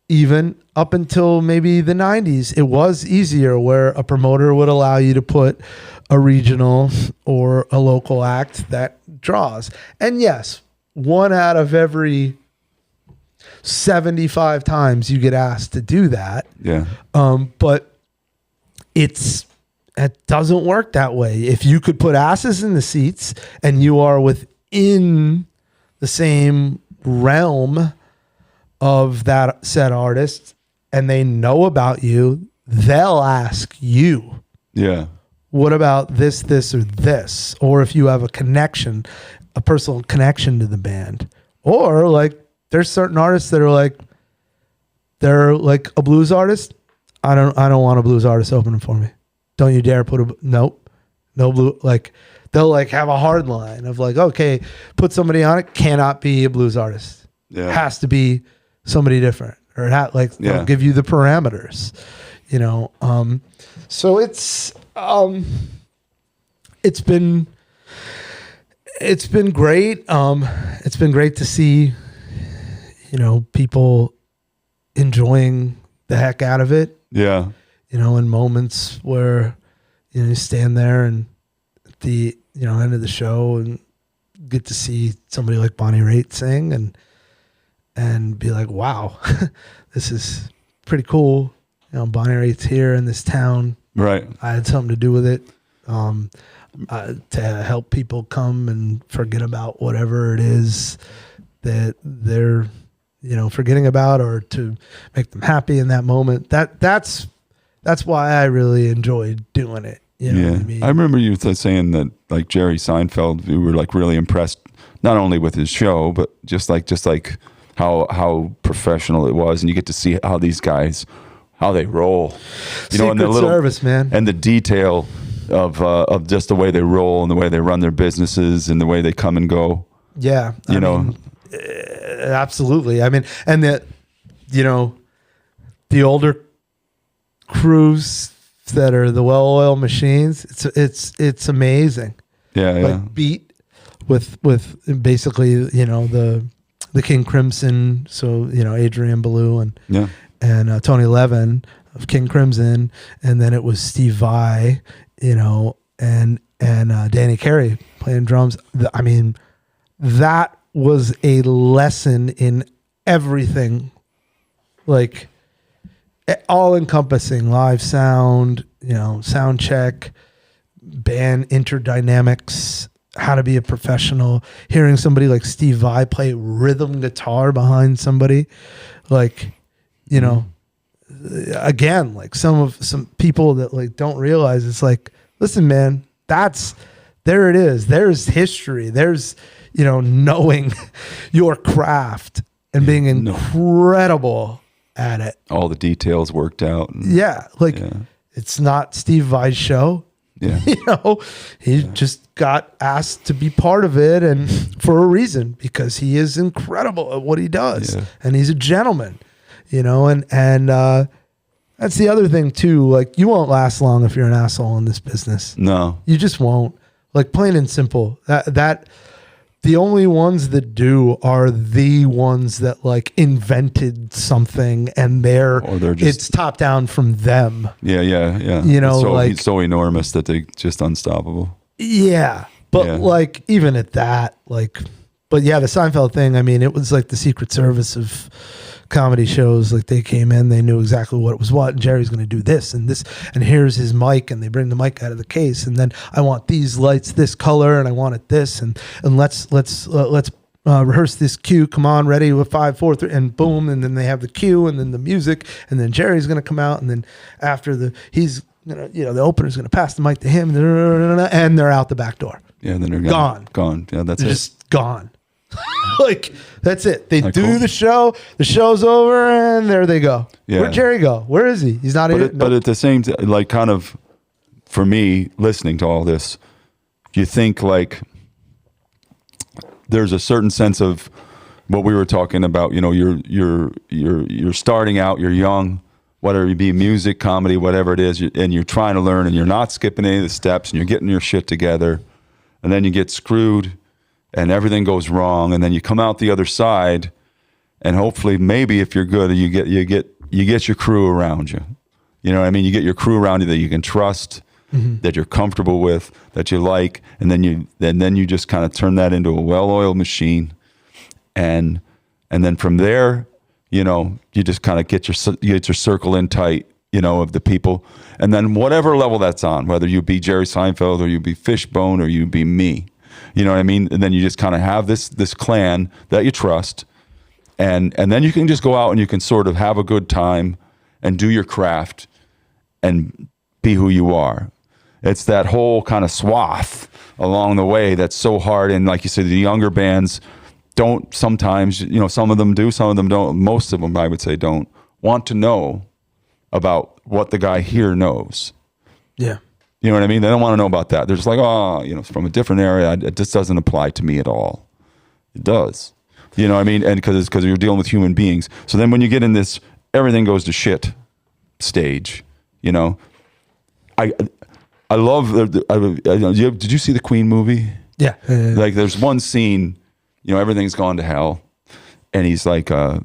even up until maybe the 90s, it was easier where a promoter would allow you to put a regional or a local act that draws. And yes, 1 out of every 75 times you get asked to do that. Yeah. But it doesn't work that way. If you could put asses in the seats and you are within the same realm of that said artist and they know about you, they'll ask you, Yeah. what about this, or this? Or if you have a connection, a personal connection to the band. Or like there's certain artists that are like, they're like a blues artist. I don't want a blues artist opening for me. Don't you dare put no blue. Like they'll like have a hard line of like, okay, put somebody on it. Cannot be a blues artist. Yeah. Has to be somebody different, or they'll give you the parameters, you know? So it's been great. It's been great to see, you know, people enjoying the heck out of it. Yeah. You know, in moments where, you know, you stand there and at the, you know, end of the show and get to see somebody like Bonnie Raitt sing and be like, wow, this is pretty cool. You know, Bonnie Raitt's here in this town. Right. I had something to do with it. To help people come and forget about whatever it is that they're, you know, forgetting about, or to make them happy in that moment. That's why I really enjoyed doing it. You know what I mean? I remember you saying that like Jerry Seinfeld, you were like really impressed, not only with his show, but just like how professional it was. And you get to see how these guys, how they roll, you know, and the little service, man, and the detail of just the way they roll and the way they run their businesses and the way they come and go. Yeah. You know, absolutely. I mean, and that, you know, the older crews that are the well-oiled machines, it's amazing. Yeah. Like Beat with basically, you know, the King Crimson. So, you know, Adrian Ballou and Tony Levin of King Crimson. And then it was Steve Vai, you know, and Danny Carey playing drums. I mean, that was a lesson in everything, like all encompassing live sound, you know, sound check, band interdynamics, how to be a professional, hearing somebody like Steve Vai play rhythm guitar behind somebody, like, you know, again, like some people that like don't realize, it's like, listen, man, there it is. There's history. There's, you know, knowing your craft and being incredible at it. All the details worked out. It's not Steve Vai's show. Yeah. You know, he just got asked to be part of it, and for a reason, because he is incredible at what he does. Yeah. And he's a gentleman, you know, and that's the other thing too. Like, you won't last long if you're an asshole in this business. No. You just won't. Like, plain and simple. That the only ones that do are the ones that like invented something, and it's top down from them. Yeah. You know, it's so enormous that they're just unstoppable. Yeah. But like, even at that, like, but yeah, the Seinfeld thing, I mean, it was like the Secret Service of comedy shows. Like, they came in, they knew exactly what was what, and Jerry's going to do this and this, and here's his mic, and they bring the mic out of the case, and then I want these lights this color, and I want it this, and let's rehearse this cue. Come on, ready with 5, 4, 3, and boom, and then they have the cue, and then the music, and then Jerry's going to come out, and then after he's gonna, you know, the opener's going to pass the mic to him, and they're out the back door. Yeah, then they're gone. Yeah, that's they're it. Just gone. Like, that's it. They do cool? the show. The show's over, and there they go. Yeah. Where'd Jerry go? Where is he? He's not here. But at the same time, like, kind of, for me, listening to all this, you think like there's a certain sense of what we were talking about. You know, you're starting out. You're young. Whether it be music, comedy, whatever it is, and you're trying to learn, and you're not skipping any of the steps, and you're getting your shit together, and then you get screwed. And everything goes wrong, and then you come out the other side, and hopefully, maybe if you're good, you get your crew around you. You know what I mean? You get your crew around you that you can trust, that you're comfortable with, that you like, and then you just kind of turn that into a well-oiled machine, and then from there, you know, you just kind of get your circle in tight, you know, of the people, and then whatever level that's on, whether you be Jerry Seinfeld or you be Fishbone or you be me. You know what I mean? And then you just kind of have this clan that you trust, and then you can just go out and you can sort of have a good time, and do your craft and be who you are. It's that whole kind of swath along the way that's so hard. And like you said, the younger bands don't sometimes, some of them do, some of them don't. Most of them, I would say, don't want to know about what the guy here knows. Yeah. You know what I mean? They don't want to know about that. They're just like, it's from a different area. It just doesn't apply to me at all. It does. You know what I mean? And because you're dealing with human beings. So then when you get in this, everything goes to shit stage, I love, did you see the Queen movie? Yeah. Like there's one scene, everything's gone to hell. And he's like, Rami,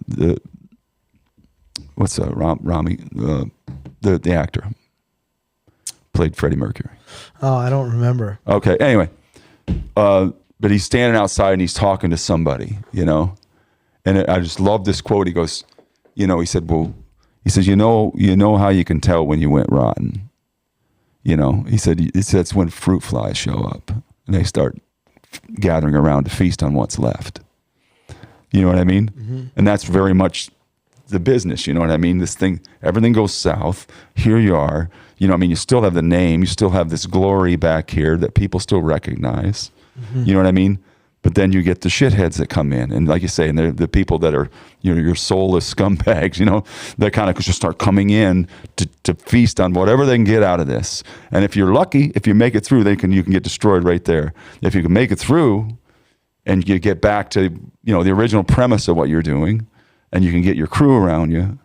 the actor played Freddie Mercury. Oh, I don't remember. Okay. Anyway, but he's standing outside and he's talking to somebody, and I just love this quote. He goes, he said, you know how you can tell when you went rotten. He said it's when fruit flies show up and they start gathering around to feast on what's left. You know what I mean? Mm-hmm. And that's very much the business. You know what I mean? This thing, everything goes south. Here you are. You still have the name. You still have this glory back here that people still recognize. Mm-hmm. You know what I mean? But then you get the shitheads that come in, and like you say, and they're the people that are your soulless scumbags. That kind of just start coming in to feast on whatever they can get out of this. And if you're lucky, if you make it through, you can get destroyed right there. If you can make it through, and you get back to the original premise of what you're doing, and you can get your crew around you,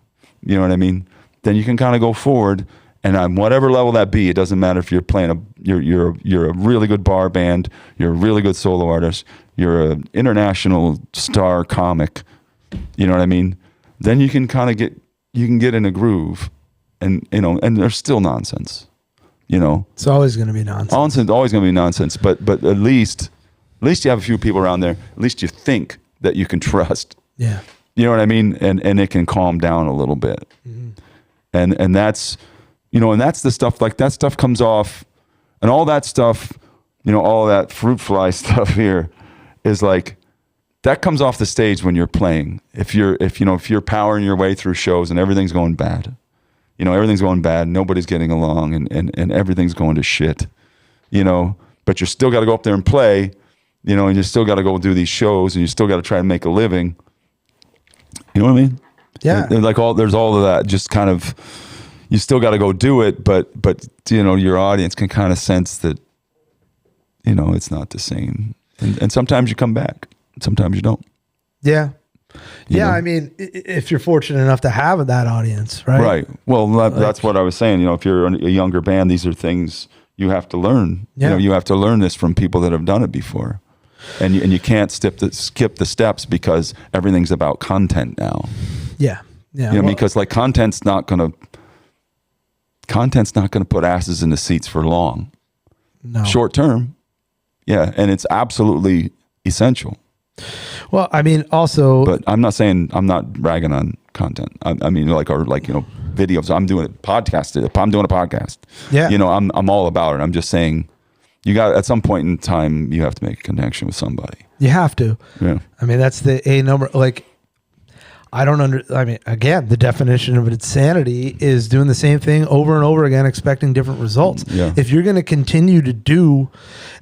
you know what I mean? Then you can kind of go forward. And on whatever level that be, it doesn't matter if you're playing you're a really good bar band, you're a really good solo artist, you're an international star comic, you know what I mean? Then you can kind of get in a groove, and and there's still nonsense, It's always going to be nonsense. Always going to be nonsense, but at least you have a few people around there. At least you think that you can trust. Yeah. You know what I mean? And it can calm down a little bit, mm-hmm. and that's. And that's the stuff, like that stuff comes off, and all that stuff, all that fruit fly stuff here is like, that comes off the stage when you're playing. If you're powering your way through shows and everything's going bad, everything's going bad, nobody's getting along, and everything's going to shit, but you still got to go up there and play, and you still got to go do these shows, and you still got to try to make a living. You know what I mean? Yeah. And there's all of that, just kind of. You still got to go do it, but your audience can kind of sense that it's not the same, and sometimes you come back, sometimes you don't. Yeah, I mean, if you're fortunate enough to have that audience, right? Right. Well, that's what I was saying. If you're a younger band, these are things you have to learn. Yeah. You have to learn this from people that have done it before, and you can't skip the steps because everything's about content now. Yeah. Because like content's not going to put asses in the seats for long. No. Short term. Yeah. And it's absolutely essential. Well, I mean, also, but I'm not ragging on content. I mean, videos. I'm doing a podcast. I'm doing a podcast. Yeah. I'm all about it. I'm just saying at some point in time, you have to make a connection with somebody. You have to. Yeah. I mean, that's the A number. Like, again, the definition of insanity is doing the same thing over and over again, expecting different results. Yeah. If you're going to continue to do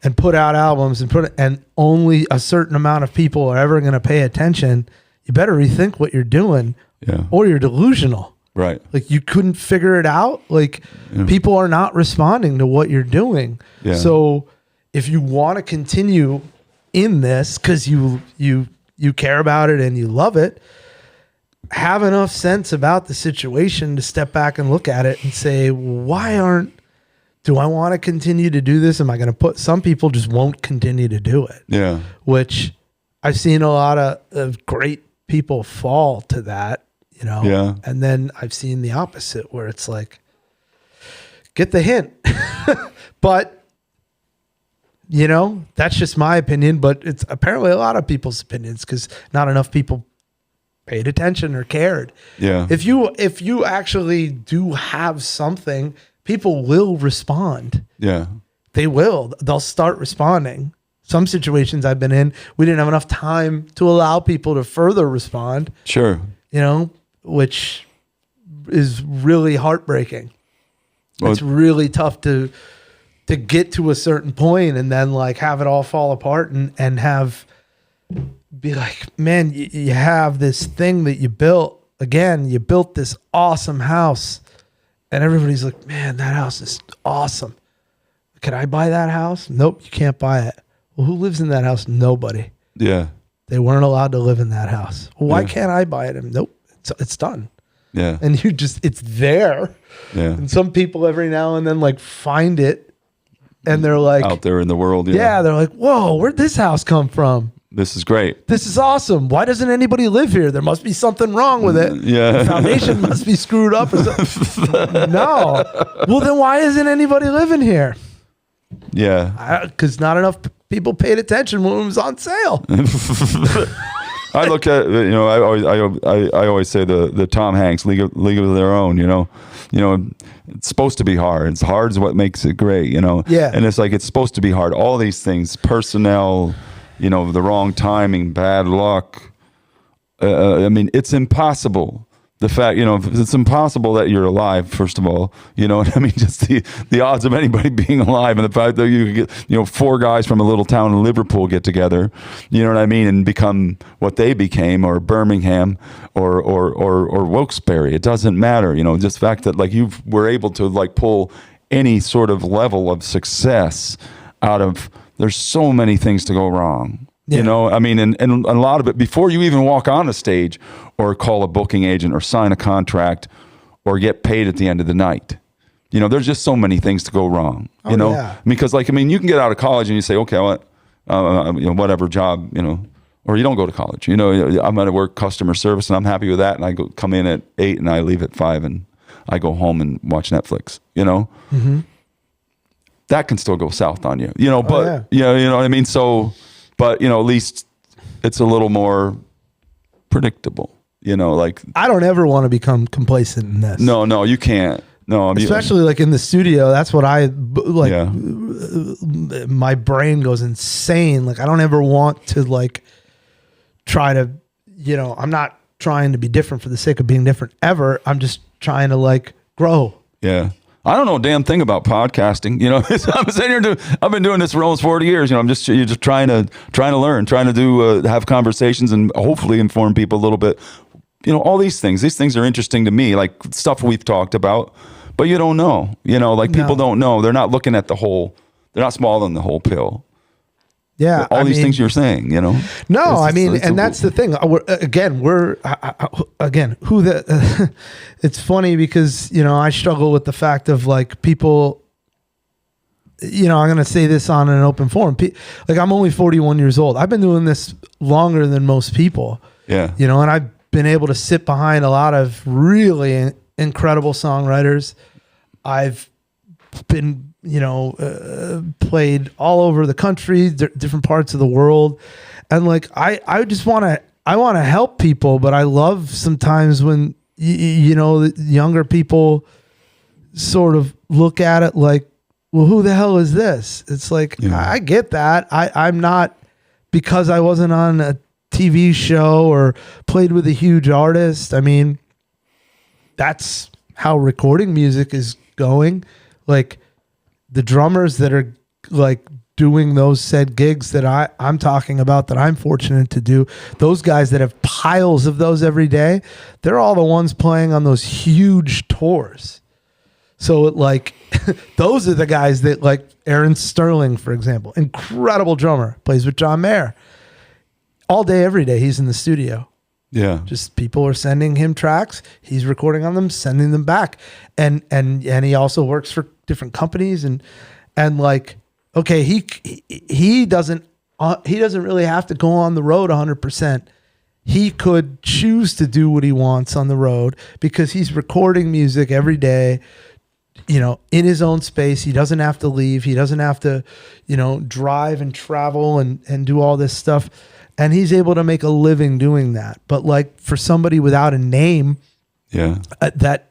and put out albums and only a certain amount of people are ever going to pay attention, you better rethink what you're doing. Yeah. Or you're delusional. Right. Like you couldn't figure it out. Like people are not responding to what you're doing. Yeah. So if you want to continue in this because you care about it and you love it, have enough sense about the situation to step back and look at it and say, do I want to continue to do this? Am I going to put, some people just won't continue to do it. Yeah. Which I've seen a lot of great people fall to that, Yeah. And then I've seen the opposite where it's like, get the hint. But, that's just my opinion, but it's apparently a lot of people's opinions because not enough people paid attention or cared. Yeah. If you actually do have something, people will respond. Yeah. They will. They'll start responding. Some situations I've been in, we didn't have enough time to allow people to further respond. Sure. Which is really heartbreaking. Well, it's really tough to get to a certain point and then like have it all fall apart and have be like, man, you have this thing that you built. Again, you built this awesome house and everybody's like, man, that house is awesome. Can I buy that house? Nope, you can't buy it. Well, who lives in that house? Nobody. Yeah. They weren't allowed to live in that house. Well, why can't I buy it? Nope, it's done. Yeah. And it's there. Yeah. And some people every now and then like find it and they're like out there in the world. Yeah, they're like, whoa, where'd this house come from? This is great. This is awesome. Why doesn't anybody live here? There must be something wrong with it. Yeah. The foundation must be screwed up or something. No. Well, then why isn't anybody living here? Yeah. Because not enough people paid attention when it was on sale. I look at, I always say the Tom Hanks League of Their Own, it's supposed to be hard. It's hard is what makes it great, Yeah. And it's like, it's supposed to be hard. All these things, personnel, the wrong timing, bad luck. It's impossible. The fact, it's impossible that you're alive, first of all, what I mean? Just the odds of anybody being alive and the fact that you get, 4 guys from a little town in Liverpool get together, you know what I mean? And become what they became, or Birmingham or Wilkes-Barre. It doesn't matter, just the fact that like you were able to like pull any sort of level of success out of, there's so many things to go wrong. Yeah. And a lot of it, before you even walk on a stage or call a booking agent or sign a contract or get paid at the end of the night, there's just so many things to go wrong, Yeah. Because you can get out of college and you say, okay, whatever job, or you don't go to college, I'm going to work customer service and I'm happy with that. And I come in at 8 and I leave at 5 and I go home and watch Netflix, Mm-hmm. That can still go south on you, yeah. you know what I mean? So, but, at least it's a little more predictable, like. I don't ever want to become complacent in this. No, you can't. No, especially like in the studio. That's what I like. Yeah. My brain goes insane. Like I don't ever want to like try to, I'm not trying to be different for the sake of being different ever. I'm just trying to like grow. Yeah. I don't know a damn thing about podcasting. I'm sitting here I've been doing this for almost 40 years. You're just trying to learn, trying to do, have conversations and hopefully inform people a little bit. All these things are interesting to me, like stuff we've talked about, but you don't know, people don't know. They're not looking at they're not smaller than the whole pill. Yeah. All these things you're saying, No, that's the thing. It's funny because, I struggle with the fact of like people, I'm going to say this on an open forum. Like I'm only 41 years old. I've been doing this longer than most people. Yeah. And I've been able to sit behind a lot of really incredible songwriters. I've been, played all over the country, different parts of the world. And like, I just want to help people, but I love sometimes when, the younger people sort of look at it like, well, who the hell is this? It's like, I get that. I'm not, because I wasn't on a TV show or played with a huge artist. I mean, that's how recording music is going. Like the drummers that are like doing those said gigs that I'm talking about, that I'm fortunate to do, those guys that have piles of those every day, they're all the ones playing on those huge tours. So it like, those are the guys that like Aaron Sterling, for example, incredible drummer, plays with John Mayer. All day, every day, he's in the studio. Yeah. Just people are sending him tracks. He's recording on them, sending them back. And he also works for different companies and like, okay, he doesn't really have to go on the road 100%. He could choose to do what he wants on the road because he's recording music every day, in his own space. He doesn't have to leave. He doesn't have to, drive and travel and do all this stuff. And he's able to make a living doing that. But like for somebody without a name, that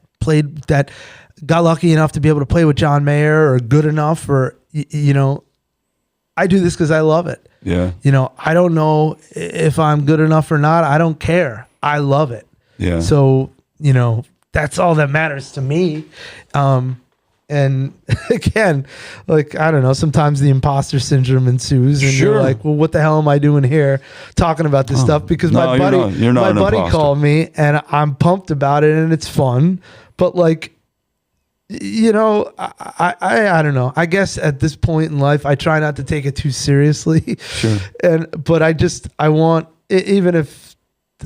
got lucky enough to be able to play with John Mayer or good enough, or I do this because I love it. Yeah. I don't know if I'm good enough or not. I don't care. I love it. Yeah. So that's all that matters to me. And again, like, I don't know, sometimes the imposter syndrome ensues and you're like, well, what the hell am I doing here talking about this stuff? Because my buddy called me and I'm pumped about it and it's fun. But like, you know, I don't know. I guess at this point in life, I try not to take it too seriously. Sure. But I want, even if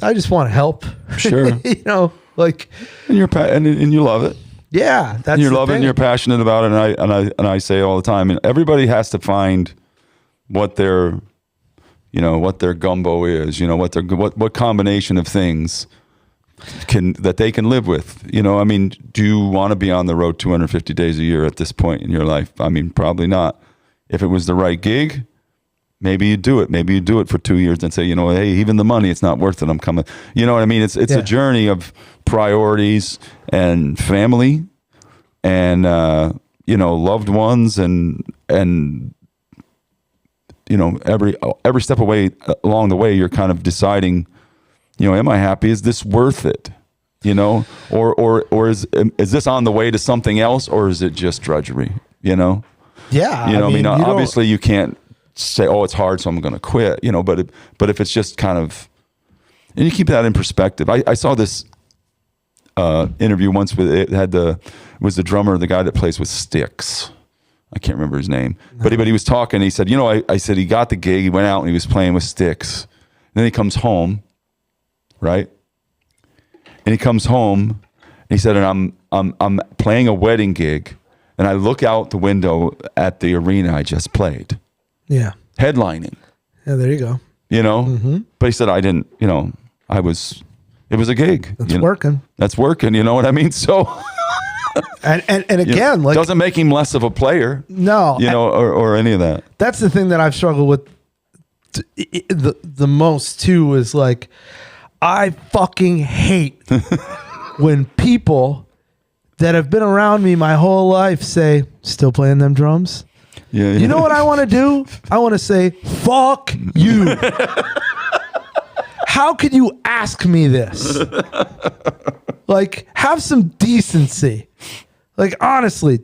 I just want help. Sure. You know, like, and you love it. Yeah, that's you love it and you're passionate about it, and I say all the time, and everybody has to find what their gumbo is, you know, what combination of things that they can live with. You know, I mean, do you want to be on the road 250 days a year at this point in your life? I mean, probably not. If it was the right gig, maybe you do it. Maybe you do it for 2 years and say, you know, hey, even the money, it's not worth it. I'm coming. You know what I mean? It's a journey of priorities and family and you know, loved ones and you know, every step along the way you're kind of deciding, you know, am I happy? Is this worth it? You know, or is this on the way to something else, or is it just drudgery? You know? Yeah. You know, I mean obviously you can't say, oh, it's hard, so I'm going to quit. You know, but if it's just kind of, and you keep that in perspective. I saw this interview once with it was the drummer, the guy that plays with Styx. I can't remember his name, but he was talking. He said, you know, I said he got the gig. He went out and he was playing with Styx. And then he comes home, right? And he comes home. And he said, and I'm playing a wedding gig, and I look out the window at the arena I just played. Yeah, headlining. Yeah, there you go. You know, but he said I didn't. You know, it was a gig. That's working. That's working. You know what I mean? So, and again, like, doesn't make him less of a player. No, you know, or any of that. That's the thing that I've struggled with the most too. Is like, I fucking hate when people that have been around me my whole life say, "Still playing them drums." Yeah. You know what I want to do? I want to say, "Fuck you." How could you ask me this? Like, have some decency. Like, honestly,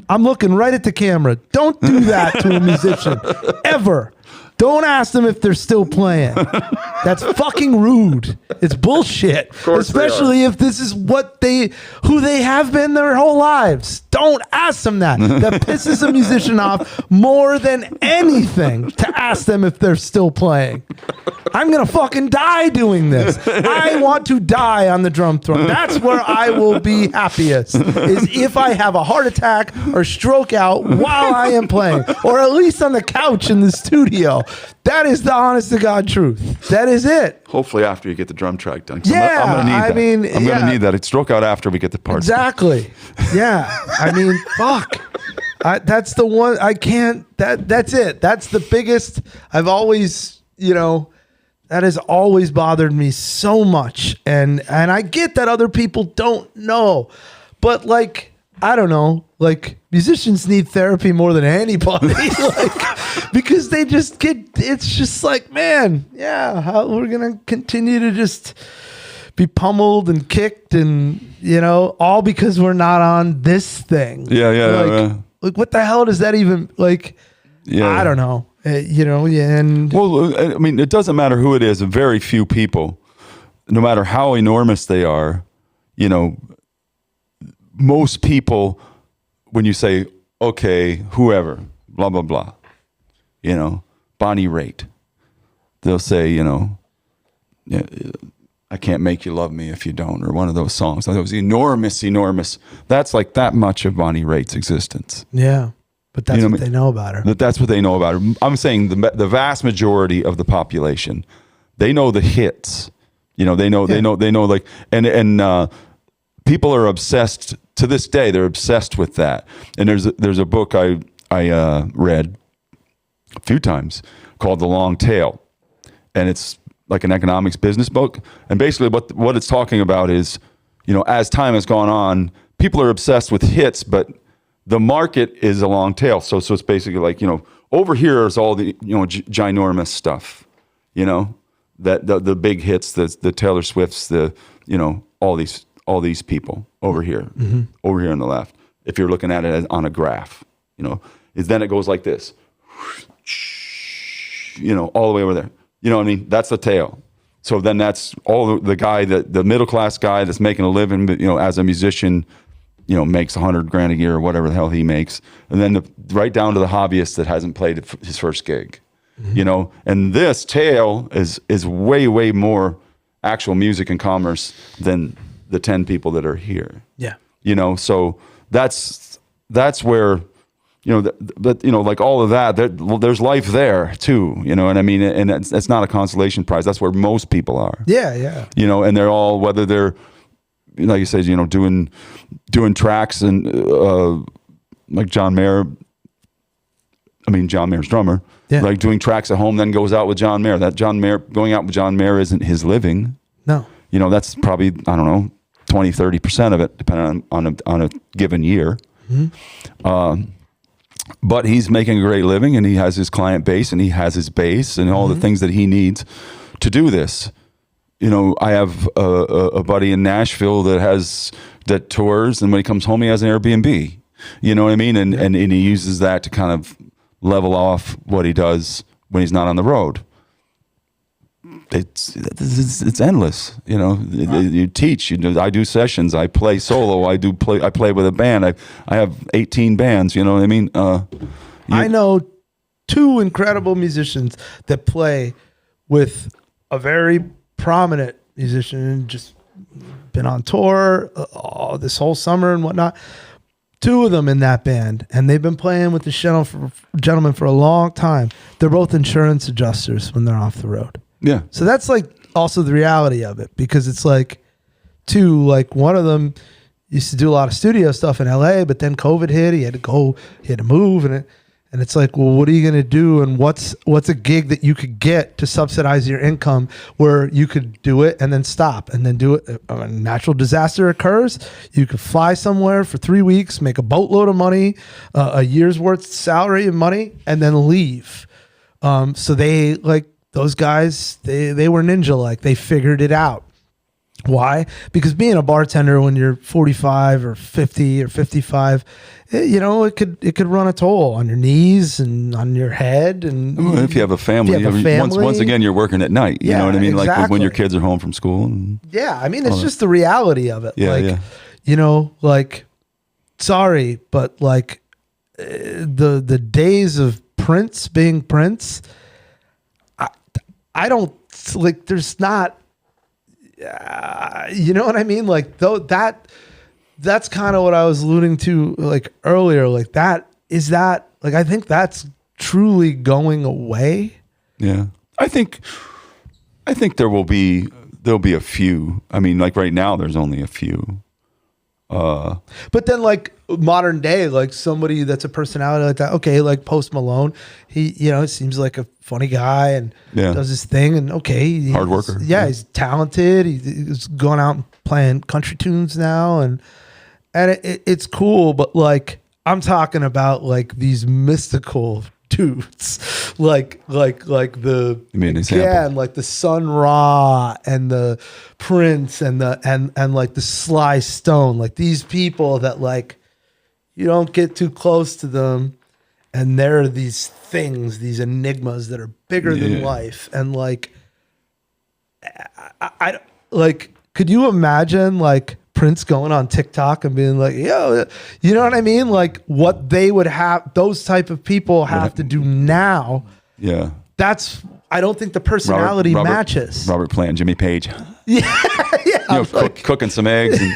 I'm looking right at the camera. Don't do that to a musician, ever. Don't ask them if they're still playing. That's fucking rude. It's bullshit. Especially if this is who they have been their whole lives. Don't ask them that. That pisses a musician off more than anything, to ask them if they're still playing. I'm going to fucking die doing this. I want to die on the drum throne. That's where I will be happiest, is if I have a heart attack or stroke out while I am playing, or at least on the couch in the studio. That is the honest to God truth. That is it. Hopefully after you get the drum track done. Yeah, I'm going to need that. I mean, I'm going to need that. It's stroke out after we get the parts. Exactly. Yeah. I mean, fuck. That's the one I can't. That's it. That's the biggest. I've always, you know, that has always bothered me so much. And I get that other people don't know, but like, I don't know, like, musicians need therapy more than anybody, like, because they just it's just like, man, yeah, we're going to continue to just be pummeled and kicked and, you know, all because we're not on this thing. Yeah. Like, what the hell does that even, like, I don't know, you know, and. Well, I mean, it doesn't matter who it is. Very few people, no matter how enormous they are, you know, most people, when you say, okay, whoever, blah, blah, blah, you know, Bonnie Raitt, they'll say, you know, I can't make you love me if you don't, or one of those songs. That was enormous. That's like that much of Bonnie Raitt's existence. Yeah, but that's what they know about her. That's what they know about her. I'm saying the vast majority of the population, they know the hits. You know, they know like, and people are obsessed to this day. They're obsessed with that. And there's a book I read a few times called The Long Tail, and it's like an economics business book. And basically what it's talking about is, you know, as time has gone on, people are obsessed with hits, but the market is a long tail. So it's basically like, you know, over here is all the, you know, ginormous stuff, you know, that the big hits, the Taylor Swifts, the, you know, all these all these people over here, over here on the left. If you're looking at it as on a graph, you know, then it goes like this, you know, all the way over there. You know what I mean? That's the tail. So then that's all the guy, the middle class guy that's making a living, you know, as a musician, you know, makes $100,000 a year or whatever the hell he makes. And then right down to the hobbyist that hasn't played his first gig, you know, and this tail is way, way more actual music and commerce than the 10 people that are here. Yeah. You know, so that's where, you know, but you know, like all of that, there's life there too, you know, and I mean, and it's not a consolation prize. That's where most people are. Yeah, yeah. You know, and they're all, whether they're, like you said, you know, doing tracks and like John Mayer's drummer, like doing tracks at home, then goes out with John Mayer. That John Mayer, going out with John Mayer isn't his living. No. You know, that's probably, I don't know, 20, 30% of it, depending on a given year. But he's making a great living, and he has his client base, and he has his base, and all the things that he needs to do this. You know, I have a buddy in Nashville that tours, and when he comes home, he has an Airbnb. You know what I mean? And he uses that to kind of level off what he does when he's not on the road. It's endless. You know, you teach. I do sessions. I play solo. I play with a band. I have 18 bands. You know what I mean? I know 2 incredible musicians that play with a very prominent musician and just been on tour this whole summer and whatnot. 2 of them in that band, and they've been playing with this gentleman for a long time. They're both insurance adjusters when they're off the road. Yeah. So that's like also the reality of it, because it's like 2, like one of them used to do a lot of studio stuff in LA, but then COVID hit, he had to move, and it's like, well, what are you going to do? And what's a gig that you could get to subsidize your income where you could do it and then stop and then do it? A natural disaster occurs. You could fly somewhere for 3 weeks, make a boatload of money, a year's worth of salary and money, and then leave. So they, like, those guys, they were ninja, like they figured it out. Why? Because being a bartender when you're 45 or 50 or 55, you know, it could run a toll on your knees and on your head. And well, if you have a family, once again, you're working at night. You know what I mean? Exactly. Like when your kids are home from school. I mean, it's just the reality of it. Yeah, like, you know, like, sorry, but like the days of Prince being Prince, I don't, like, there's not, you know what I mean? Like, though that's kind of what I was alluding to, like, earlier. Like, like, I think that's truly going away. Yeah. I think there'll be a few. I mean, like right now there's only a few. But then, like, modern day, like somebody that's a personality like that, okay, like Post Malone, he, you know, it seems like a funny guy and does his thing, and okay, hard worker. Yeah, he's talented. He's going out and playing country tunes now, and it's cool. But like, I'm talking about like these mystical dudes, like the, you mean an example? Yeah, and like the Sun Ra and the Prince and like the Sly Stone, like these people that, like, you don't get too close to them, and they're these things, these enigmas that are bigger than life. And like, I like, could you imagine like Prince going on TikTok and being like, yo, you know what I mean? Like, what they would have, those type of people have to do now. Yeah. I don't think the personality matches. Robert Plant, Jimmy Page. Yeah. You know, cooking some eggs. And,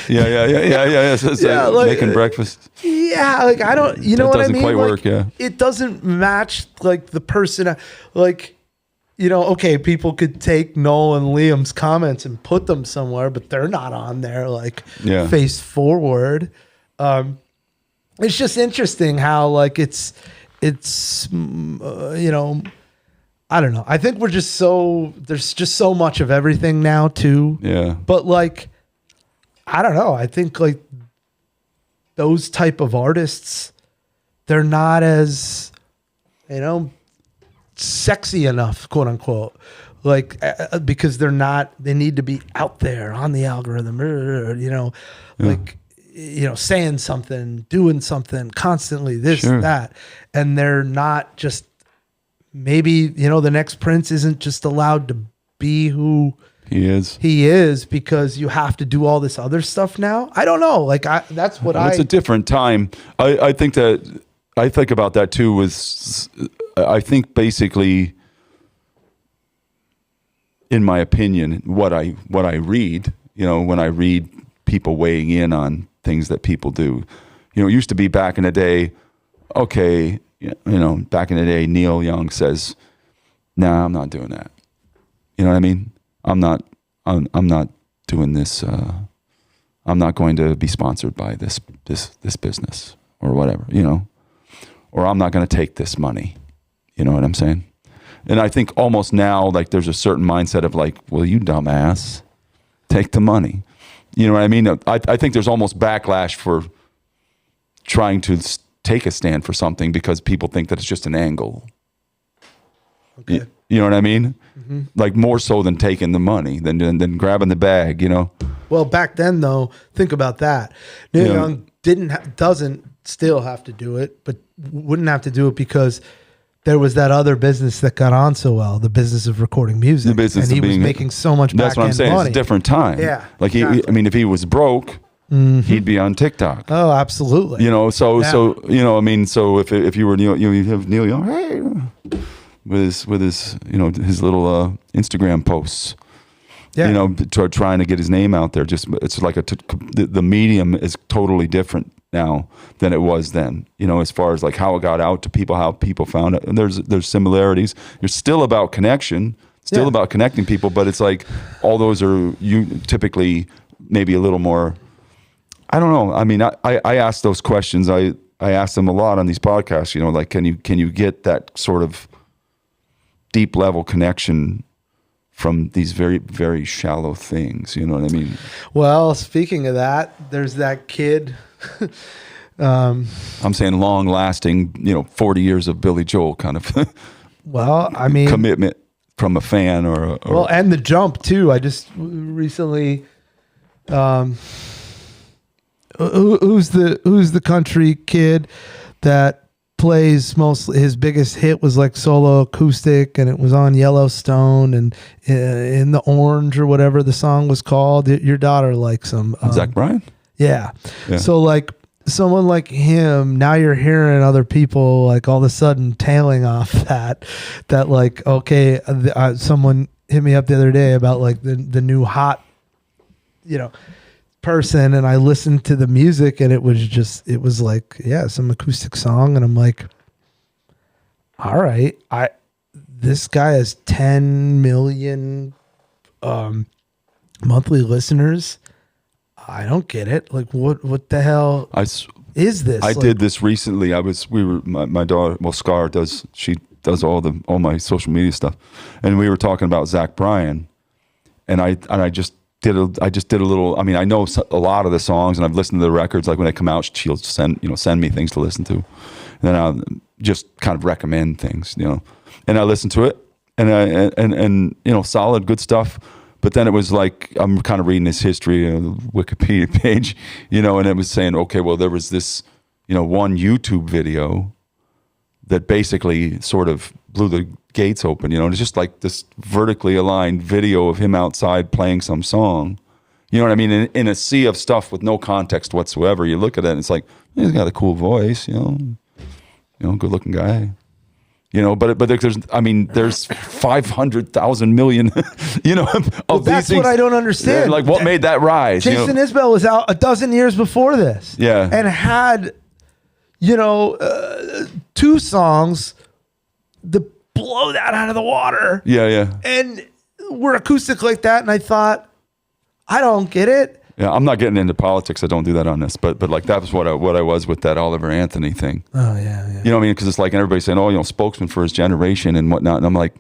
yeah. So, like, making breakfast. Yeah. Like, I don't, you know what I mean? It doesn't quite like, work. Yeah. It doesn't match like the person, like, you know, okay, people could take Noel and Liam's comments and put them somewhere, but they're not on there, like, face forward. It's just interesting how, like, it's you know, I don't know. I think there's just so much of everything now too. Yeah. But like, I don't know. I think like those type of artists, they're not as, you know, sexy enough, quote unquote. like because they need to be out there on the algorithm, like saying something, doing something constantly, this, that, and they're not just maybe the next Prince isn't just allowed to be who he is because you have to do all this other stuff now. I don't know. Like that's what it's a different time. I think about that too. I think basically, in my opinion, what I read, when I read people weighing in on things that people do, it used to be back in the day. Okay, back in the day, Neil Young says, "Nah, I'm not doing that." You know what I mean? I'm not doing this. I'm not going to be sponsored by this business or whatever, or I'm not going to take this money. You know what I'm saying? And I think almost now, like there's a certain mindset of like, well, you dumbass, take the money. You know what I mean? I think there's almost backlash for trying to take a stand for something because people think that it's just an angle. Okay. You know what I mean? Mm-hmm. Like more so than taking the money, than grabbing the bag, Well, back then though, think about that. Neil Young doesn't still have to do it, but wouldn't have to do it because there was that other business that got on so well, the business of recording music. And he was making so much back-end money. That's what I'm saying. It's a different time. Yeah. Like if he was broke, he'd be on TikTok. Oh, absolutely. So if you were Neil, you have Neil Young, hey, with his his little Instagram posts. Yeah. Trying to get his name out there. Just it's like the medium is totally different now than it was then. As far as like how it got out to people, how people found it. And there's similarities. It's still about connection, about connecting people, but it's like all those are typically maybe a little more. I don't know. I mean, I ask those questions. I ask them a lot on these podcasts. Like can you get that sort of deep level connection from these very, very shallow things? You know what I mean? Well, speaking of that, there's that kid. I'm saying long lasting, 40 years of Billy Joel kind of well, I mean commitment from a fan or well, and the jump too. I just recently who's the country kid that plays mostly, his biggest hit was like solo acoustic and it was on Yellowstone and in the Orange or whatever the song was called. Your daughter likes him. Zach Bryan? Yeah. So like someone like him, now you're hearing other people like all of a sudden tailing off that like, okay, someone hit me up the other day about like the new hot, person, and I listened to the music and it was like, yeah, some acoustic song, and I'm like, all right, this guy has 10 million monthly listeners. I don't get it. Like what the hell is this? I did this recently. My daughter, well, Scar does all my social media stuff, and we were talking about Zach Bryan, and I just did a little. I mean, I know a lot of the songs, and I've listened to the records. Like when they come out, she'll send me things to listen to, and then I'll just kind of recommend things, And I listened to it, and solid, good stuff. But then it was like I'm kind of reading his history, Wikipedia page, and it was saying, okay, well, there was this, one YouTube video that basically sort of blew the gates open, it's just like this vertically aligned video of him outside playing some song. You know what I mean? In a sea of stuff with no context whatsoever, you look at it and it's like, he's got a cool voice, good looking guy. But there's 500,000 million, of well, these that's things. What I don't understand. Like what made that rise? Jason Isbell was out a dozen years before this. Yeah. And had, 2 songs that blow that out of the water. Yeah. And we're acoustic like that. And I thought, I don't get it. Yeah, I'm not getting into politics. I don't do that on this, but like that was what I was with that Oliver Anthony thing. Oh yeah. You know what I mean? Because it's like everybody's saying, spokesman for his generation and whatnot, and I'm like,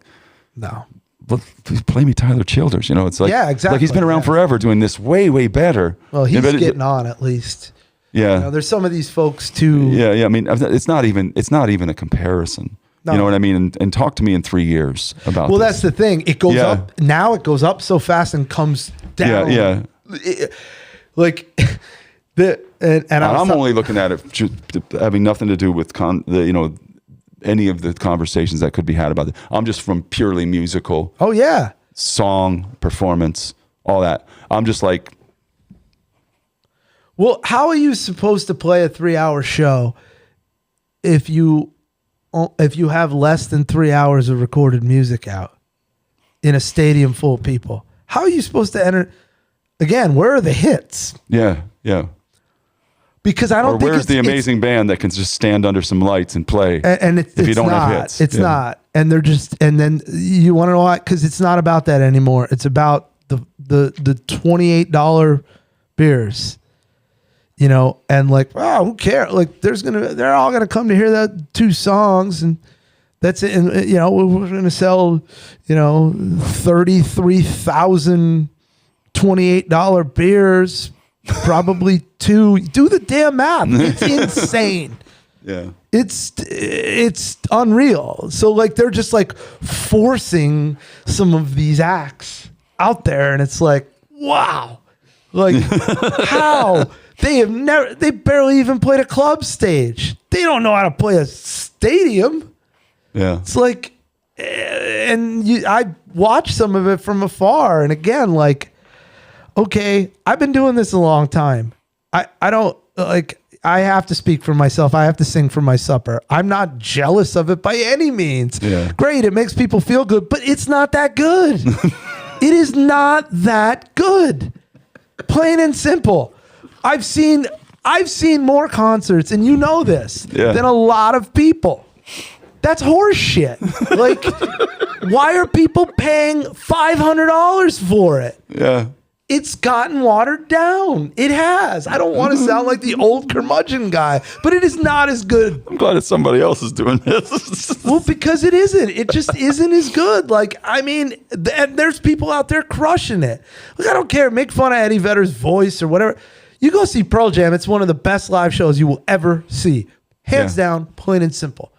no. Well, play me Tyler Childers. It's like, yeah, exactly. Like he's been around forever doing this way, way better. Well, he's getting on at least. Yeah. There's some of these folks too. Yeah. I mean, it's not even a comparison. No. You know what I mean? And talk to me in 3 years about Well, this. that's the thing. It goes up. Now it goes up so fast and comes down. Yeah. Like and I'm only looking at it just having nothing to do with any of the conversations that could be had about it. I'm just from purely musical. Oh yeah. Song, performance, all that. I'm just like, well, how are you supposed to play a 3-hour show if you have less than 3 hours of recorded music out in a stadium full of people? How are you supposed to enter? Again, where are the hits? Yeah. Because I don't think where's the amazing band that can just stand under some lights and play? And if you don't have hits, it's not. And they're just. And then you want to know why? Because it's not about that anymore. It's about the $28 beers. And like, oh, who cares? Like, they're all gonna come to hear that 2 songs, and that's it. And we're gonna sell, 33,000 $28 beers, probably 2. Do the damn math. It's insane. Yeah, it's unreal. So like, they're just like forcing some of these acts out there, and it's like, wow, like how. They barely even played a club stage. They don't know how to play a stadium. Yeah. It's like, I watched some of it from afar. And again, like, okay, I've been doing this a long time. I don't like, I have to speak for myself. I have to sing for my supper. I'm not jealous of it by any means. Yeah. Great. It makes people feel good, but it's not that good. It is not that good. Plain and simple. I've seen more concerts, and this, than a lot of people. That's horse shit. Like, why are people paying $500 for it? Yeah. It's gotten watered down. It has. I don't want to sound like the old curmudgeon guy, but it is not as good. I'm glad that somebody else is doing this. Well, because it isn't. It just isn't as good. Like, I mean, and there's people out there crushing it. Look, I don't care. Make fun of Eddie Vedder's voice or whatever. You go see Pearl Jam. It's one of the best live shows you will ever see. Hands down, plain and simple.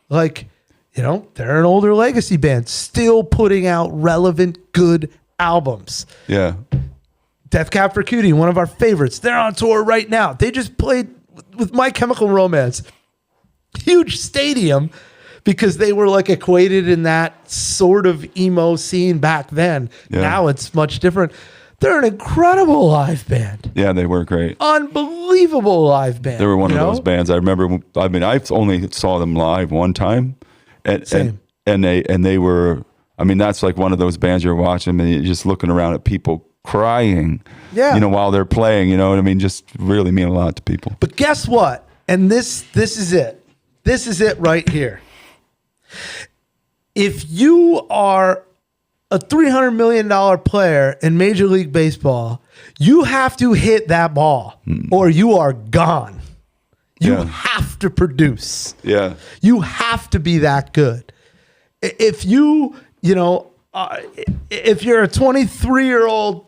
Like, they're an older legacy band still putting out relevant, good albums. Yeah. Death Cab for Cutie, one of our favorites. They're on tour right now. They just played with My Chemical Romance. Huge stadium because they were like equated in that sort of emo scene back then. Yeah. Now it's much different. They're an incredible live band. Yeah, they were great. Unbelievable live band. They were one of those bands. I remember. I mean, I only saw them live one time, and they were. I mean, that's like one of those bands you're watching and you're just looking around at people crying. Yeah. While they're playing. You know what I mean? Just really mean a lot to people. But guess what? And this is it. This is it right here. If you are a $300 million player in Major League Baseball, you have to hit that ball or you are gone. You have to produce. Yeah. You have to be that good. If if you're a 23-year-old,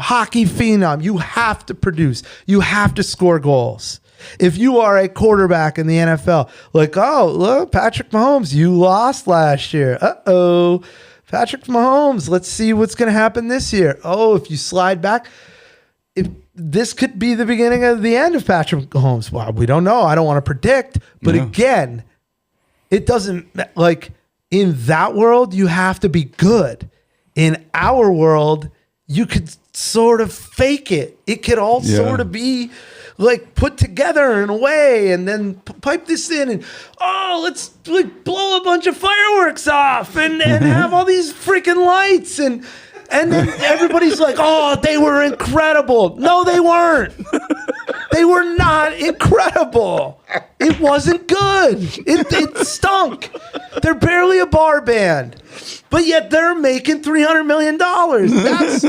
hockey phenom, you have to produce. You have to score goals. If you are a quarterback in the NFL, like, oh, look, Patrick Mahomes, you lost last year. Uh-oh. Patrick Mahomes, let's see what's going to happen this year. Oh, if you slide back, if this could be the beginning of the end of Patrick Mahomes. Well, we don't know. I don't want to predict. But again, it doesn't, like, in that world, you have to be good. In our world, you could sort of fake it. It could all sort of be like put together in a way, and then pipe this in, and let's like blow a bunch of fireworks off and have all these freaking lights, and then everybody's like, oh, they were incredible. No, they weren't. They were not incredible. It wasn't good. It stunk. They're barely a bar band, but yet they're making $300 million. That's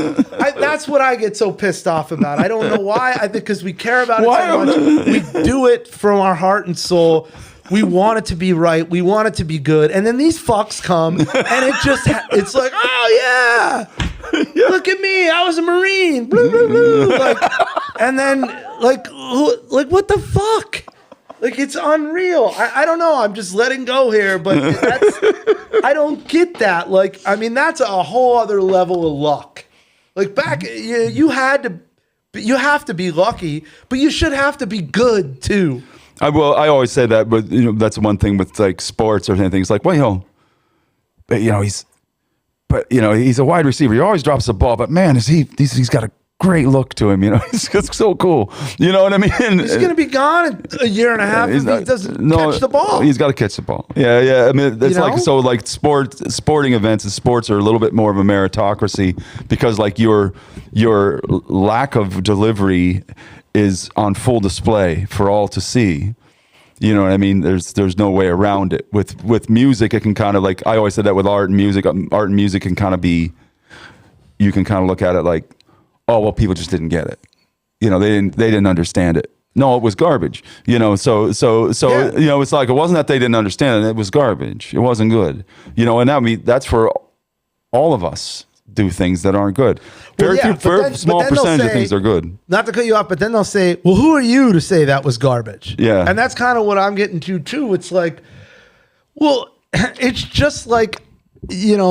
what I get so pissed off about. I don't know why. I think because we care about it so much. We do it from our heart and soul. We want it to be right. We want it to be good. And then these fucks come, and it's like, oh, yeah. Look at me. I was a Marine. Blah, blah, blah. Like, and then, like, what the fuck? Like, it's unreal. I don't know. I'm just letting go here, but I don't get that. Like, I mean, that's a whole other level of luck. Like, back, you have to be lucky, but you should have to be good too. I always say that, but that's one thing with like sports or anything. It's like, well, he's a wide receiver. He always drops the ball, but man, he's got a great look to him. He's so cool. You know what I mean? He's going to be gone in a year and a half if he doesn't catch the ball. He's got to catch the ball. Yeah. I mean, it's like sporting events and sports are a little bit more of a meritocracy because like your lack of delivery is on full display for all to see. You know what I mean? There's no way around it. With music, it can kind of like, I always said that with art and music can kind of be, you can kind of look at it like, oh, well, people just didn't get it. They didn't understand it. No, it was garbage. So it's like, it wasn't that they didn't understand it. It was garbage. It wasn't good. And that's for all of us do things that aren't good. Small percentage of things are good. Not to cut you off, but then they'll say, well, who are you to say that was garbage? Yeah. And that's kind of what I'm getting to too. It's like, well, it's just like,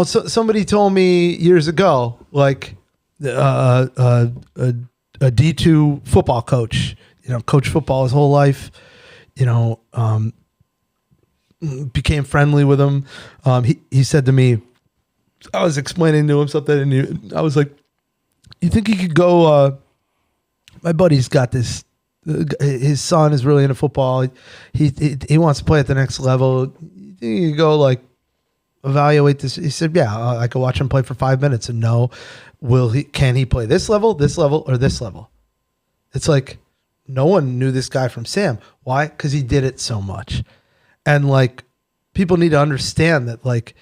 somebody told me years ago, like a D2 football coach, coached football his whole life, became friendly with him. He said to me, I was explaining to him something, and I was like, "You think you could go?" My buddy's got this. His son is really into football. He wants to play at the next level. You think you could go like evaluate this? He said, "Yeah, I could watch him play for 5 minutes and know can he play this level, or this level?" It's like no one knew this guy from Sam. Why? Because he did it so much, and like people need to understand that like.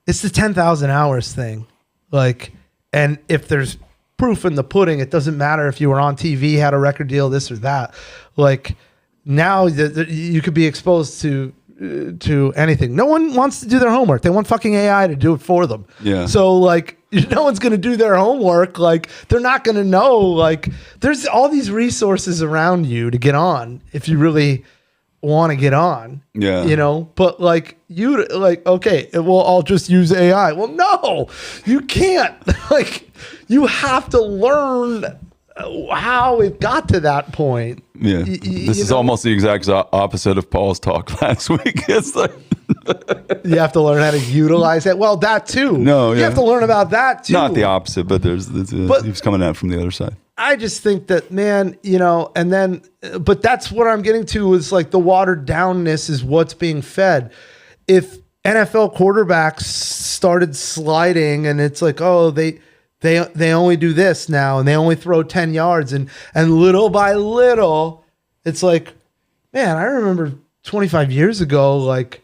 It's the 10,000 hours thing. Like, and if there's proof in the pudding, it doesn't matter if you were on TV, had a record deal, this or that. Like now you could be exposed to anything. No one wants to do their homework. They want fucking AI to do it for them. Yeah. So like, no one's going to do their homework. Like they're not going to know, like there's all these resources around you to get on if you really want to get on, but like okay, well, I'll just use AI. Well, no, you can't. Like you have to learn how it got to that point. Yeah. This is almost the exact opposite of Paul's talk last week. It's like you have to learn how to utilize it. Well, that too. No, you have to learn about that too. Not the opposite, but he's coming out from the other side. I just think that, man, and then, but that's what I'm getting to is like the watered downness is what's being fed. If NFL quarterbacks started sliding and it's like, oh, they only do this now and they only throw 10 yards and little by little, it's like, man, I remember 25 years ago, like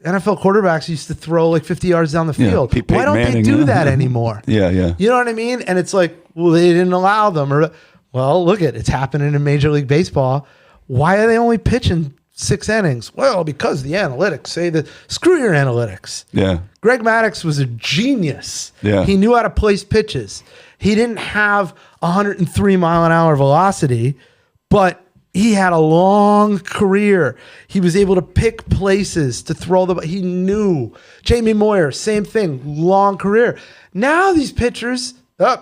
NFL quarterbacks used to throw like 50 yards down the field. Why don't they do that anymore? Yeah. You know what I mean? And it's like, well, they didn't allow them. Well, look it's happening in Major League Baseball. Why are they only pitching 6 innings? Well, because the analytics say that. Screw your analytics. Yeah. Greg Maddux was a genius. Yeah. He knew how to place pitches. He didn't have 103 mile an hour velocity, but he had a long career. He was able to pick places to throw the. He knew. Jamie Moyer, same thing, long career. Now these pitchers,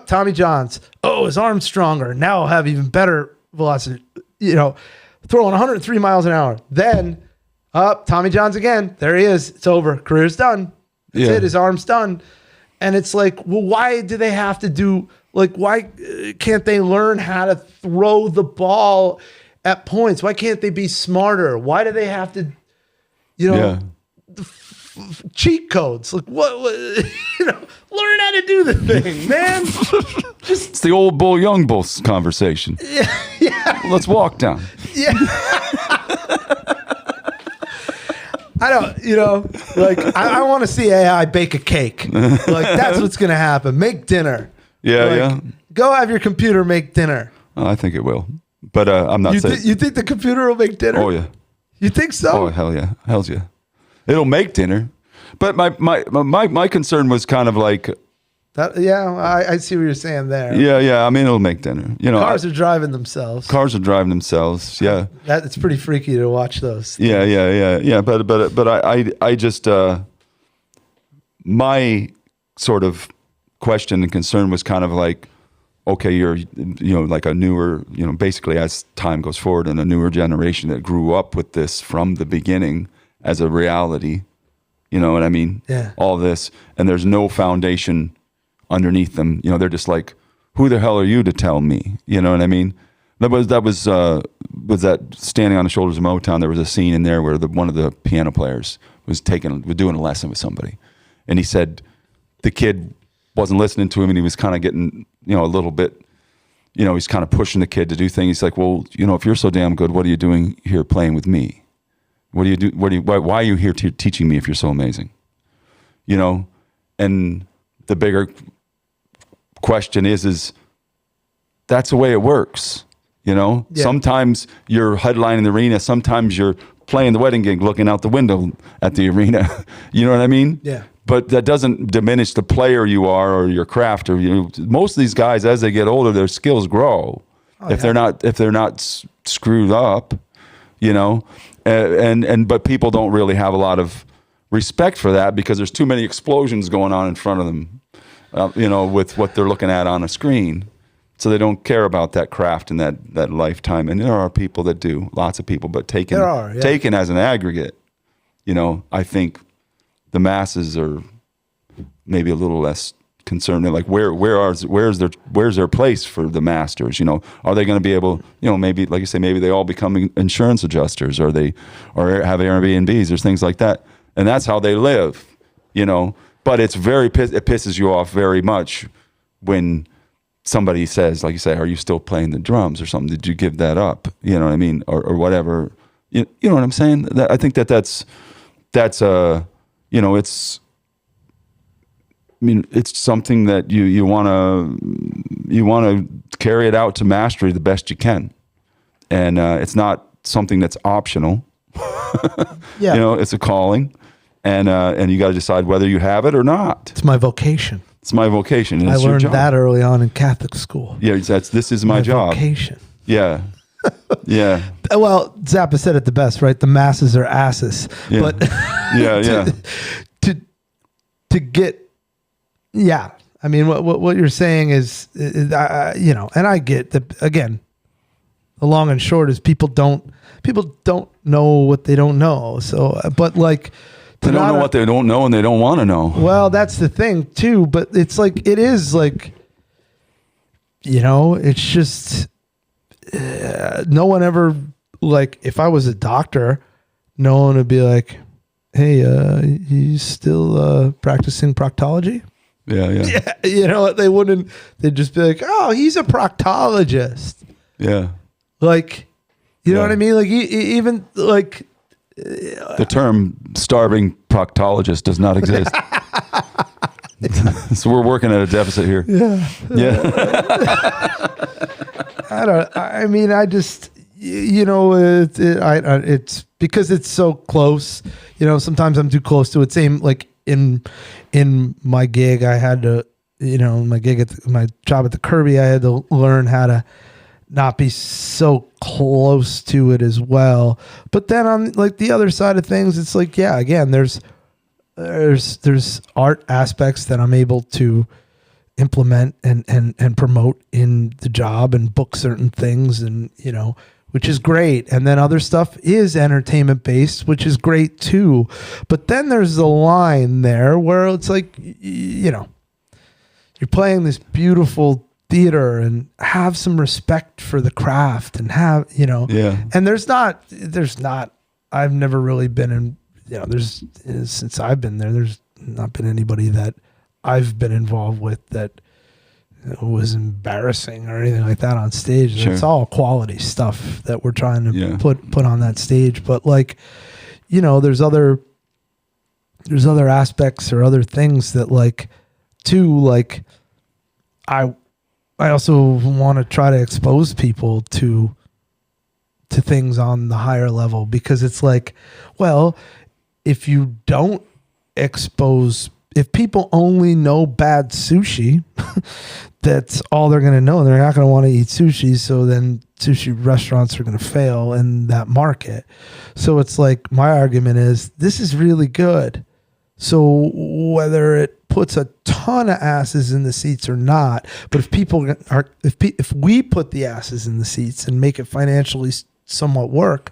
Tommy Johns. Oh, his arm's stronger. Now he'll have even better velocity. Throwing 103 miles an hour. Then, Tommy Johns again. There he is. It's over. Career's done. That's it. His arm's done. And it's like, well, why do they have to do? Like, why can't they learn how to throw the ball at points? Why can't they be smarter? Why do they have to, cheat codes? Like what learn how to do the thing, man. It's the old bull, young bull conversation. Yeah. Let's walk down. Yeah. I don't, I want to see AI bake a cake. Like that's what's going to happen. Make dinner. Yeah. Go have your computer make dinner. Oh, I think it will. But I'm not saying. You think the computer will make dinner? Oh, yeah. You think so? Oh, hell yeah. Hells yeah. It'll make dinner. But my concern was kind of like, I see what you're saying there. Yeah. I mean, it'll make dinner. Cars are driving themselves. Cars are driving themselves. Yeah. It's pretty freaky to watch those. Yeah. But I just my sort of question and concern was kind of like, okay, you're like a newer, basically as time goes forward, and a newer generation that grew up with this from the beginning as a reality. You know what I mean? Yeah. All this, and there's no foundation underneath them. They're just like, who the hell are you to tell me? You know what I mean? That was that Standing on the Shoulders of Motown. There was a scene in there where one of the piano players was doing a lesson with somebody, and he said the kid wasn't listening to him, and he was kind of getting a little bit, he's kind of pushing the kid to do things. He's like, well, if you're so damn good, what are you doing here playing with me? What do you do? Why are you here teaching me if you're so amazing? And the bigger question is that's the way it works. Yeah. Sometimes you're headlining the arena. Sometimes you're playing the wedding gig, looking out the window at the arena. You know what I mean? Yeah. But that doesn't diminish the player you are or your craft. Or most of these guys, as they get older, their skills grow. If they're not screwed up, but people don't really have a lot of respect for that because there's too many explosions going on in front of them, with what they're looking at on a screen. So they don't care about that craft and that lifetime. And there are people that do, lots of people, but taken as an aggregate, I think the masses are maybe a little less concerned. They're like, where's their place for the masters? Are they going to be able, maybe, like you say, maybe they all become insurance adjusters, or have Airbnbs, there's things like that. And that's how they live, but it pisses you off very much when somebody says, like you say, are you still playing the drums or something? Did you give that up? You know what I mean? Or whatever. You know what I'm saying? I think that's it's something that you want to carry it out to mastery the best you can. And it's not something that's optional. Yeah. It's a calling. And you got to decide whether you have it or not. It's my vocation. It's my vocation. I learned that early on in Catholic school. Yeah, this is my job. Vocation. Yeah. Yeah. Well, Zappa said it the best, right? The masses are asses. Yeah. But to get, yeah. I mean, what you're saying is and I get that. Again, the long and short is people don't know what they don't know. So, but like. They don't know what they don't know, and they don't want to know. Well, that's the thing too. But it's like, it is like, it's just, no one ever, like, if I was a doctor, no one would be like, hey, you still practicing proctology? Yeah. They wouldn't, they'd just be like, oh, he's a proctologist. Yeah. Like, you know what I mean? Like, even like, the term starving proctologist does not exist. So we're working at a deficit here. Yeah. It's because it's so close. Sometimes I'm too close to it. Same like in my gig, I had to, my job at the Kirby, I had to learn how to not be so close to it as well. But then on like the other side of things, it's like, yeah, again, there's art aspects that I'm able to implement and promote in the job and book certain things, and which is great. And then other stuff is entertainment based, which is great too. But then there's a line there where it's like, you're playing this beautiful theater, and have some respect for the craft, and have, and there's not, I've never really been in, since I've been there's not been anybody that I've been involved with that was embarrassing or anything like that on stage. Sure. It's all quality stuff that we're trying to put on that stage. But like, there's other aspects or other things that like, too, like I also want to try to expose people to things on the higher level, because it's like, well, if you don't expose, if people only know bad sushi, that's all they're going to know. They're not going to want to eat sushi. So then sushi restaurants are going to fail in that market. So it's like, my argument is this is really good. So whether it puts a ton of asses in the seats or not, but if we put the asses in the seats and make it financially somewhat work,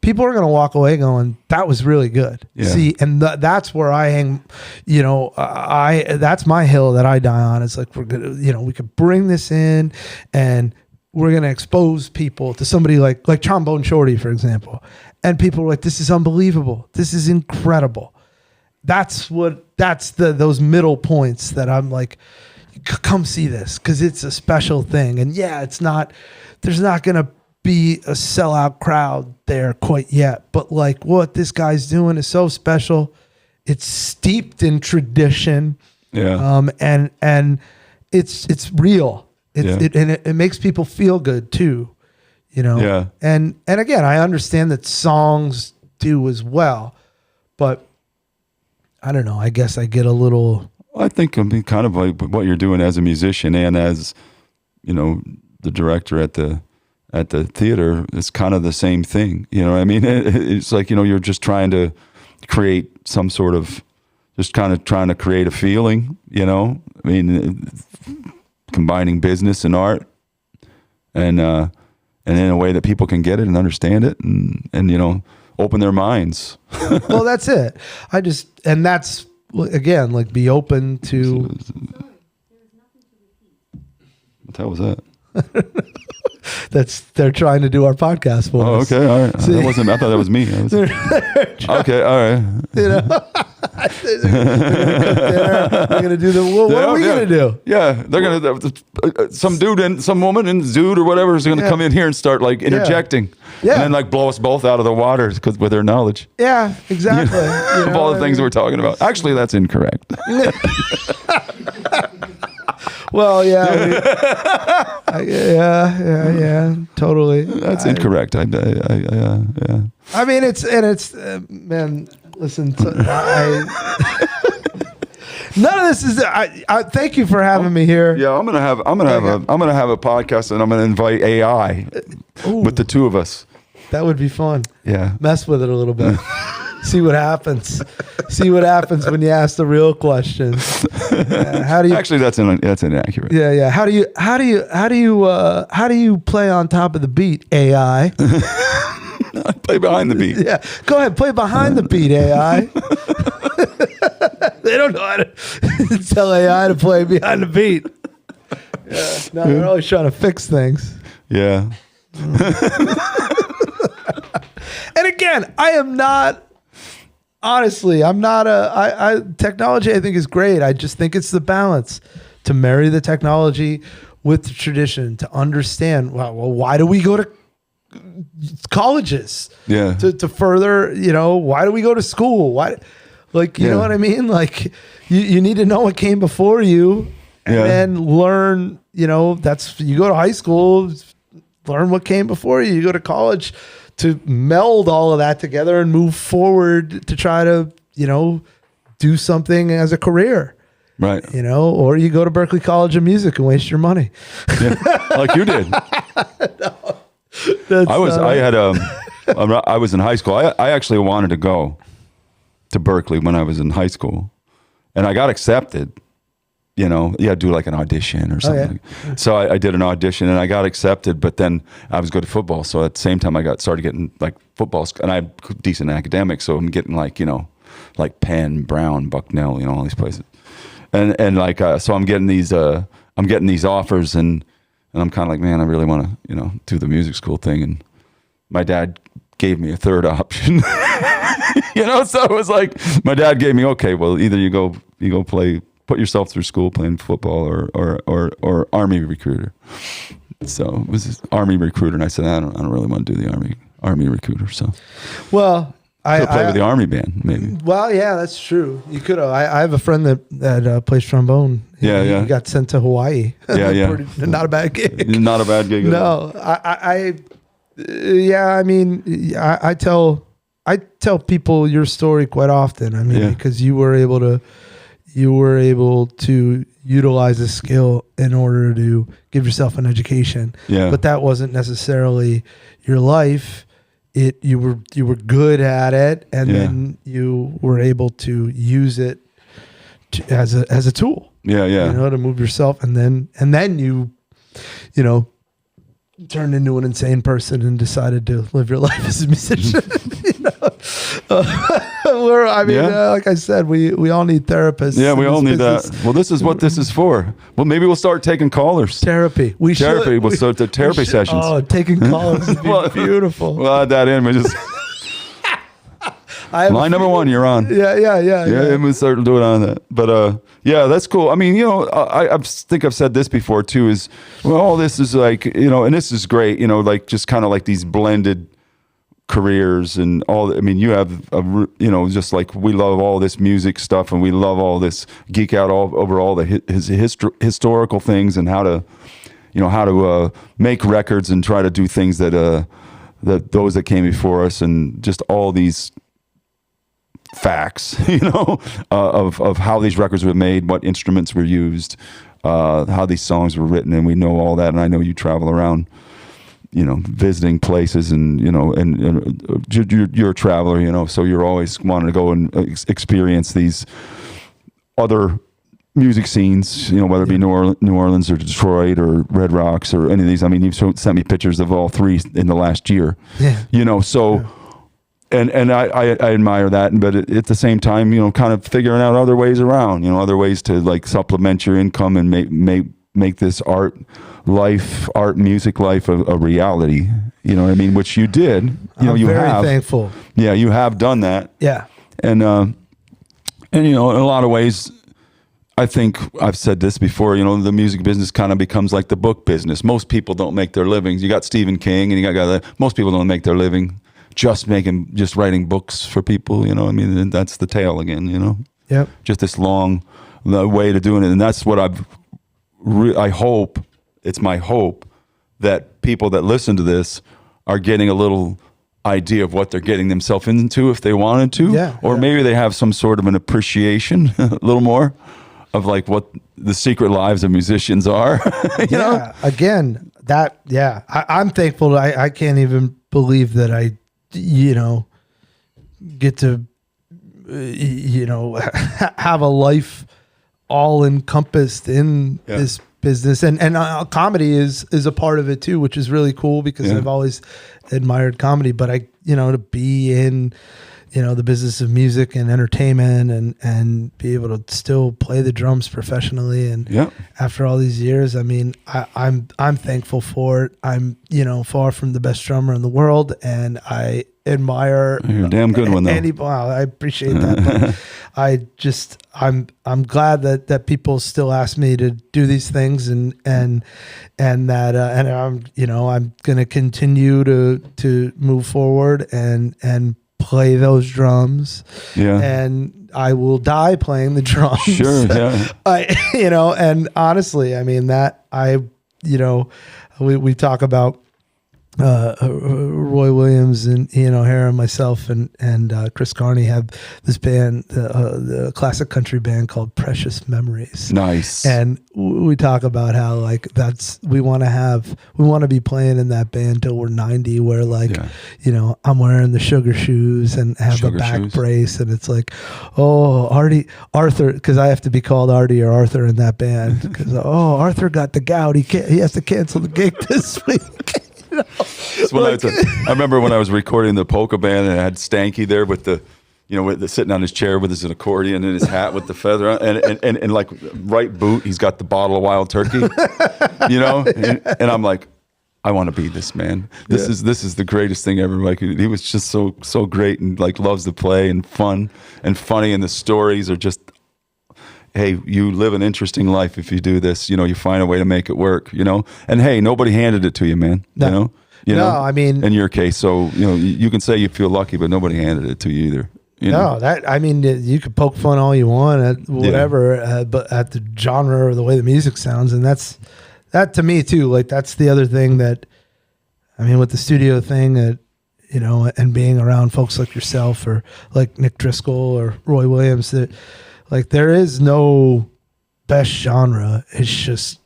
people are going to walk away going, that was really good. Yeah. See, and that's where I hang, that's my hill that I die on. It's like, we're going to, we could bring this in and we're going to expose people to somebody like Trombone Shorty, for example. And people are like, this is unbelievable. This is incredible. That's those middle points that I'm like, come see this, because it's a special thing. And yeah, there's not going to be a sellout crowd there quite yet, but like what this guy's doing is so special. It's steeped in tradition. Yeah. And it's real. It makes people feel good too, Yeah. And again, I understand that songs do as well, but I don't know. I guess I get a little. I think kind of like what you're doing as a musician and as, the director at the theater is kind of the same thing. You know what I mean? It's like, you're just trying to create some sort of, just kind of trying to create a feeling, I mean, combining business and art and in a way that people can get it and understand it and open their minds. Well, that's it. And that's, again, like, be open to. What the hell was that? They're trying to do our podcast for us. Okay, all right. I thought that was me. Okay, all right. They're gonna do the. What are we gonna do? Yeah, they're gonna. Some dude and some woman and dude or whatever is gonna come in here and start like interjecting, and then like blow us both out of the water because with their knowledge. Yeah, exactly. Of all the things we're talking about. Actually, that's incorrect. Well, yeah, yeah, totally. That's incorrect. Yeah. I mean, it's man. Listen, none of this is. I thank you for having me here. Yeah, I'm gonna have a podcast, and I'm gonna invite AI with the two of us. That would be fun. Yeah, mess with it a little bit. See what happens. See what happens when you ask the real questions. How do you? Actually, that's inaccurate. Yeah. How do you play on top of the beat, AI? Play behind the beat. Yeah, go ahead. Play behind the beat, AI. They don't know how to tell AI to play behind the beat. Yeah, no, they're always trying to fix things. Yeah. And again, I am not. Honestly, I'm not technology I think is great. I just think it's the balance to marry the technology with the tradition, to understand, well, why do we go to colleges? Yeah. To further, why do we go to school? Why, like, you know what I mean? Like, you need to know what came before you and then learn, you go to high school, learn what came before you. You go to college to meld all of that together and move forward to try to, do something as a career. Right. Or you go to Berklee College of Music and waste your money. Yeah, like you did. No, I was in high school. I actually wanted to go to Berklee when I was in high school, and I got accepted. You had to do like an audition or something. Oh, yeah. So I did an audition and I got accepted, but then I was good at football. So at the same time, I started getting like football, and I had decent academics. So I'm getting like, like Penn, Brown, Bucknell, all these places. And like, so I'm getting these offers and I'm kind of like, man, I really want to, do the music school thing. And my dad gave me a third option, so it was like, my dad gave me, okay, well, either you go put yourself through school playing football or Army recruiter. So it was Army recruiter. And I said, I don't really want to do the Army recruiter. So, well, I play with the Army band, maybe. Well, yeah, that's true. You could have. I have a friend that plays trombone. He got sent to Hawaii. Yeah. Not a bad gig. Not a bad gig. No, I tell people your story quite often. I mean, because you were able to, you were able to utilize a skill in order to give yourself an education. Yeah. But that wasn't necessarily your life. You were good at it, and then you were able to use it as a tool. Yeah, yeah. You know, to move yourself, and then you turned into an insane person and decided to live your life as a musician. Like I said, we all need therapists. Yeah, we all need that. Well, this is what this is for. Well, maybe we'll start taking callers. Therapy. We'll start the therapy sessions. Oh, taking callers would be beautiful. We'll add that in. We just line number 1, you're on. Yeah. And we'll start doing on that. But yeah, that's cool. I mean, I think I've said this before too. Is all this is like, and this is great. Like just kind of like these blended careers and all. I mean, you have just like we love all this music stuff, and we love all this geek out over all the historical things and how to make records and try to do things that those that came before us, and just all these facts, of how these records were made, what instruments were used, how these songs were written, and we know all that. And I know you travel around, visiting places, and you're a traveler, so you're always wanting to go and experience these other music scenes, whether it be New Orleans or Detroit or Red Rocks or any of these. I mean, you've sent me pictures of all 3 in the last year. Yeah. So. Yeah. And I admire that, but at the same time, kind of figuring out other ways around, other ways to like supplement your income and make this music life a reality. You know what I mean? Which you did. I'm very thankful. Yeah, you have done that. Yeah. And in a lot of ways, I think I've said this before, the music business kind of becomes like the book business. Most people don't make their livings. You got Stephen King, and you got most people don't make their living just writing books for people, I mean, and that's the tale again, Yep. Just this long way to doing it. And that's what I hope, it's my hope that people that listen to this are getting a little idea of what they're getting themselves into if they wanted to, or maybe they have some sort of an appreciation a little more of like what the secret lives of musicians are. you know? Again, I'm thankful. I can't even believe that I get to, have a life all encompassed in this business, and comedy is a part of it too, which is really cool because I've always admired comedy. But to be in, the business of music and entertainment, and be able to still play the drums professionally, and after all these years, I mean, I'm thankful for it. I'm far from the best drummer in the world, and I admire. You're a damn good one, though. Wow, I appreciate that. But I'm glad that people still ask me to do these things, and that I'm going to continue to move forward and play those drums. And I will die playing the drums. Sure. Yeah. And honestly, I mean that we talk about Roy Williams and Ian O'Hara and myself and Chris Carney have this band, the classic country band called Precious Memories. Nice. And we talk about how like we want to be playing in that band till we're 90, where I'm wearing the sugar shoes and have a back brace, and it's like, oh, Arthur, because I have to be called Artie or Arthur in that band, because Arthur got the gout, he has to cancel the gig this week. I remember when I was recording the polka band, and I had Stanky there with sitting on his chair with his accordion and his hat with the feather on, and like right boot, he's got the bottle of Wild Turkey, and I'm like, I want to be this man. This is the greatest thing ever. Like he was just so great, and like loves to play and fun and funny, and the stories are just. Hey, you live an interesting life if you do this. You find a way to make it work. And hey, nobody handed it to you, man. No. I mean, in your case, so you can say you feel lucky, but nobody handed it to you either. You could poke fun all you want at whatever, but at the genre or the way the music sounds, and that to me too. Like that's the other thing that, I mean, with the studio thing, and being around folks like yourself or like Nick Driscoll or Roy Williams, that. Like there is no best genre. It's just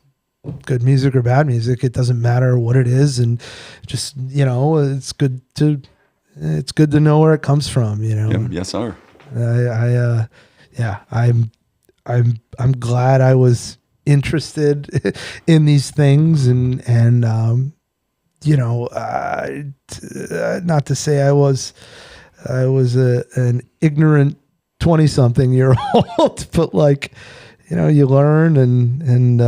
good music or bad music. It doesn't matter what it is, and just it's good to know where it comes from. Yes, sir. I'm glad I was interested in these things, and not to say I was an ignorant 20-something-year-old, but like, you learn and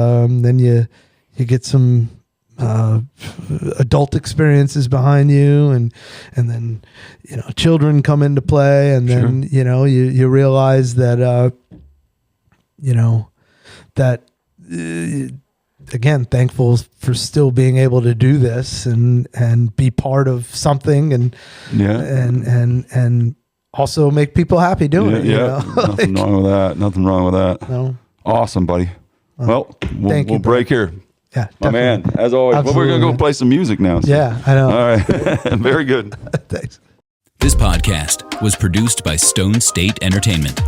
then you get some adult experiences behind you, and then children come into play, and then you realize that again, thankful for still being able to do this and be part of something, and also make people happy doing it. Nothing wrong with that. Nothing wrong with that. No. Awesome, buddy. Well, we'll break here. Yeah, my man. As always, absolutely, we're gonna go play some music now. So. Yeah, I know. All right, very good. Thanks. This podcast was produced by Stone State Entertainment.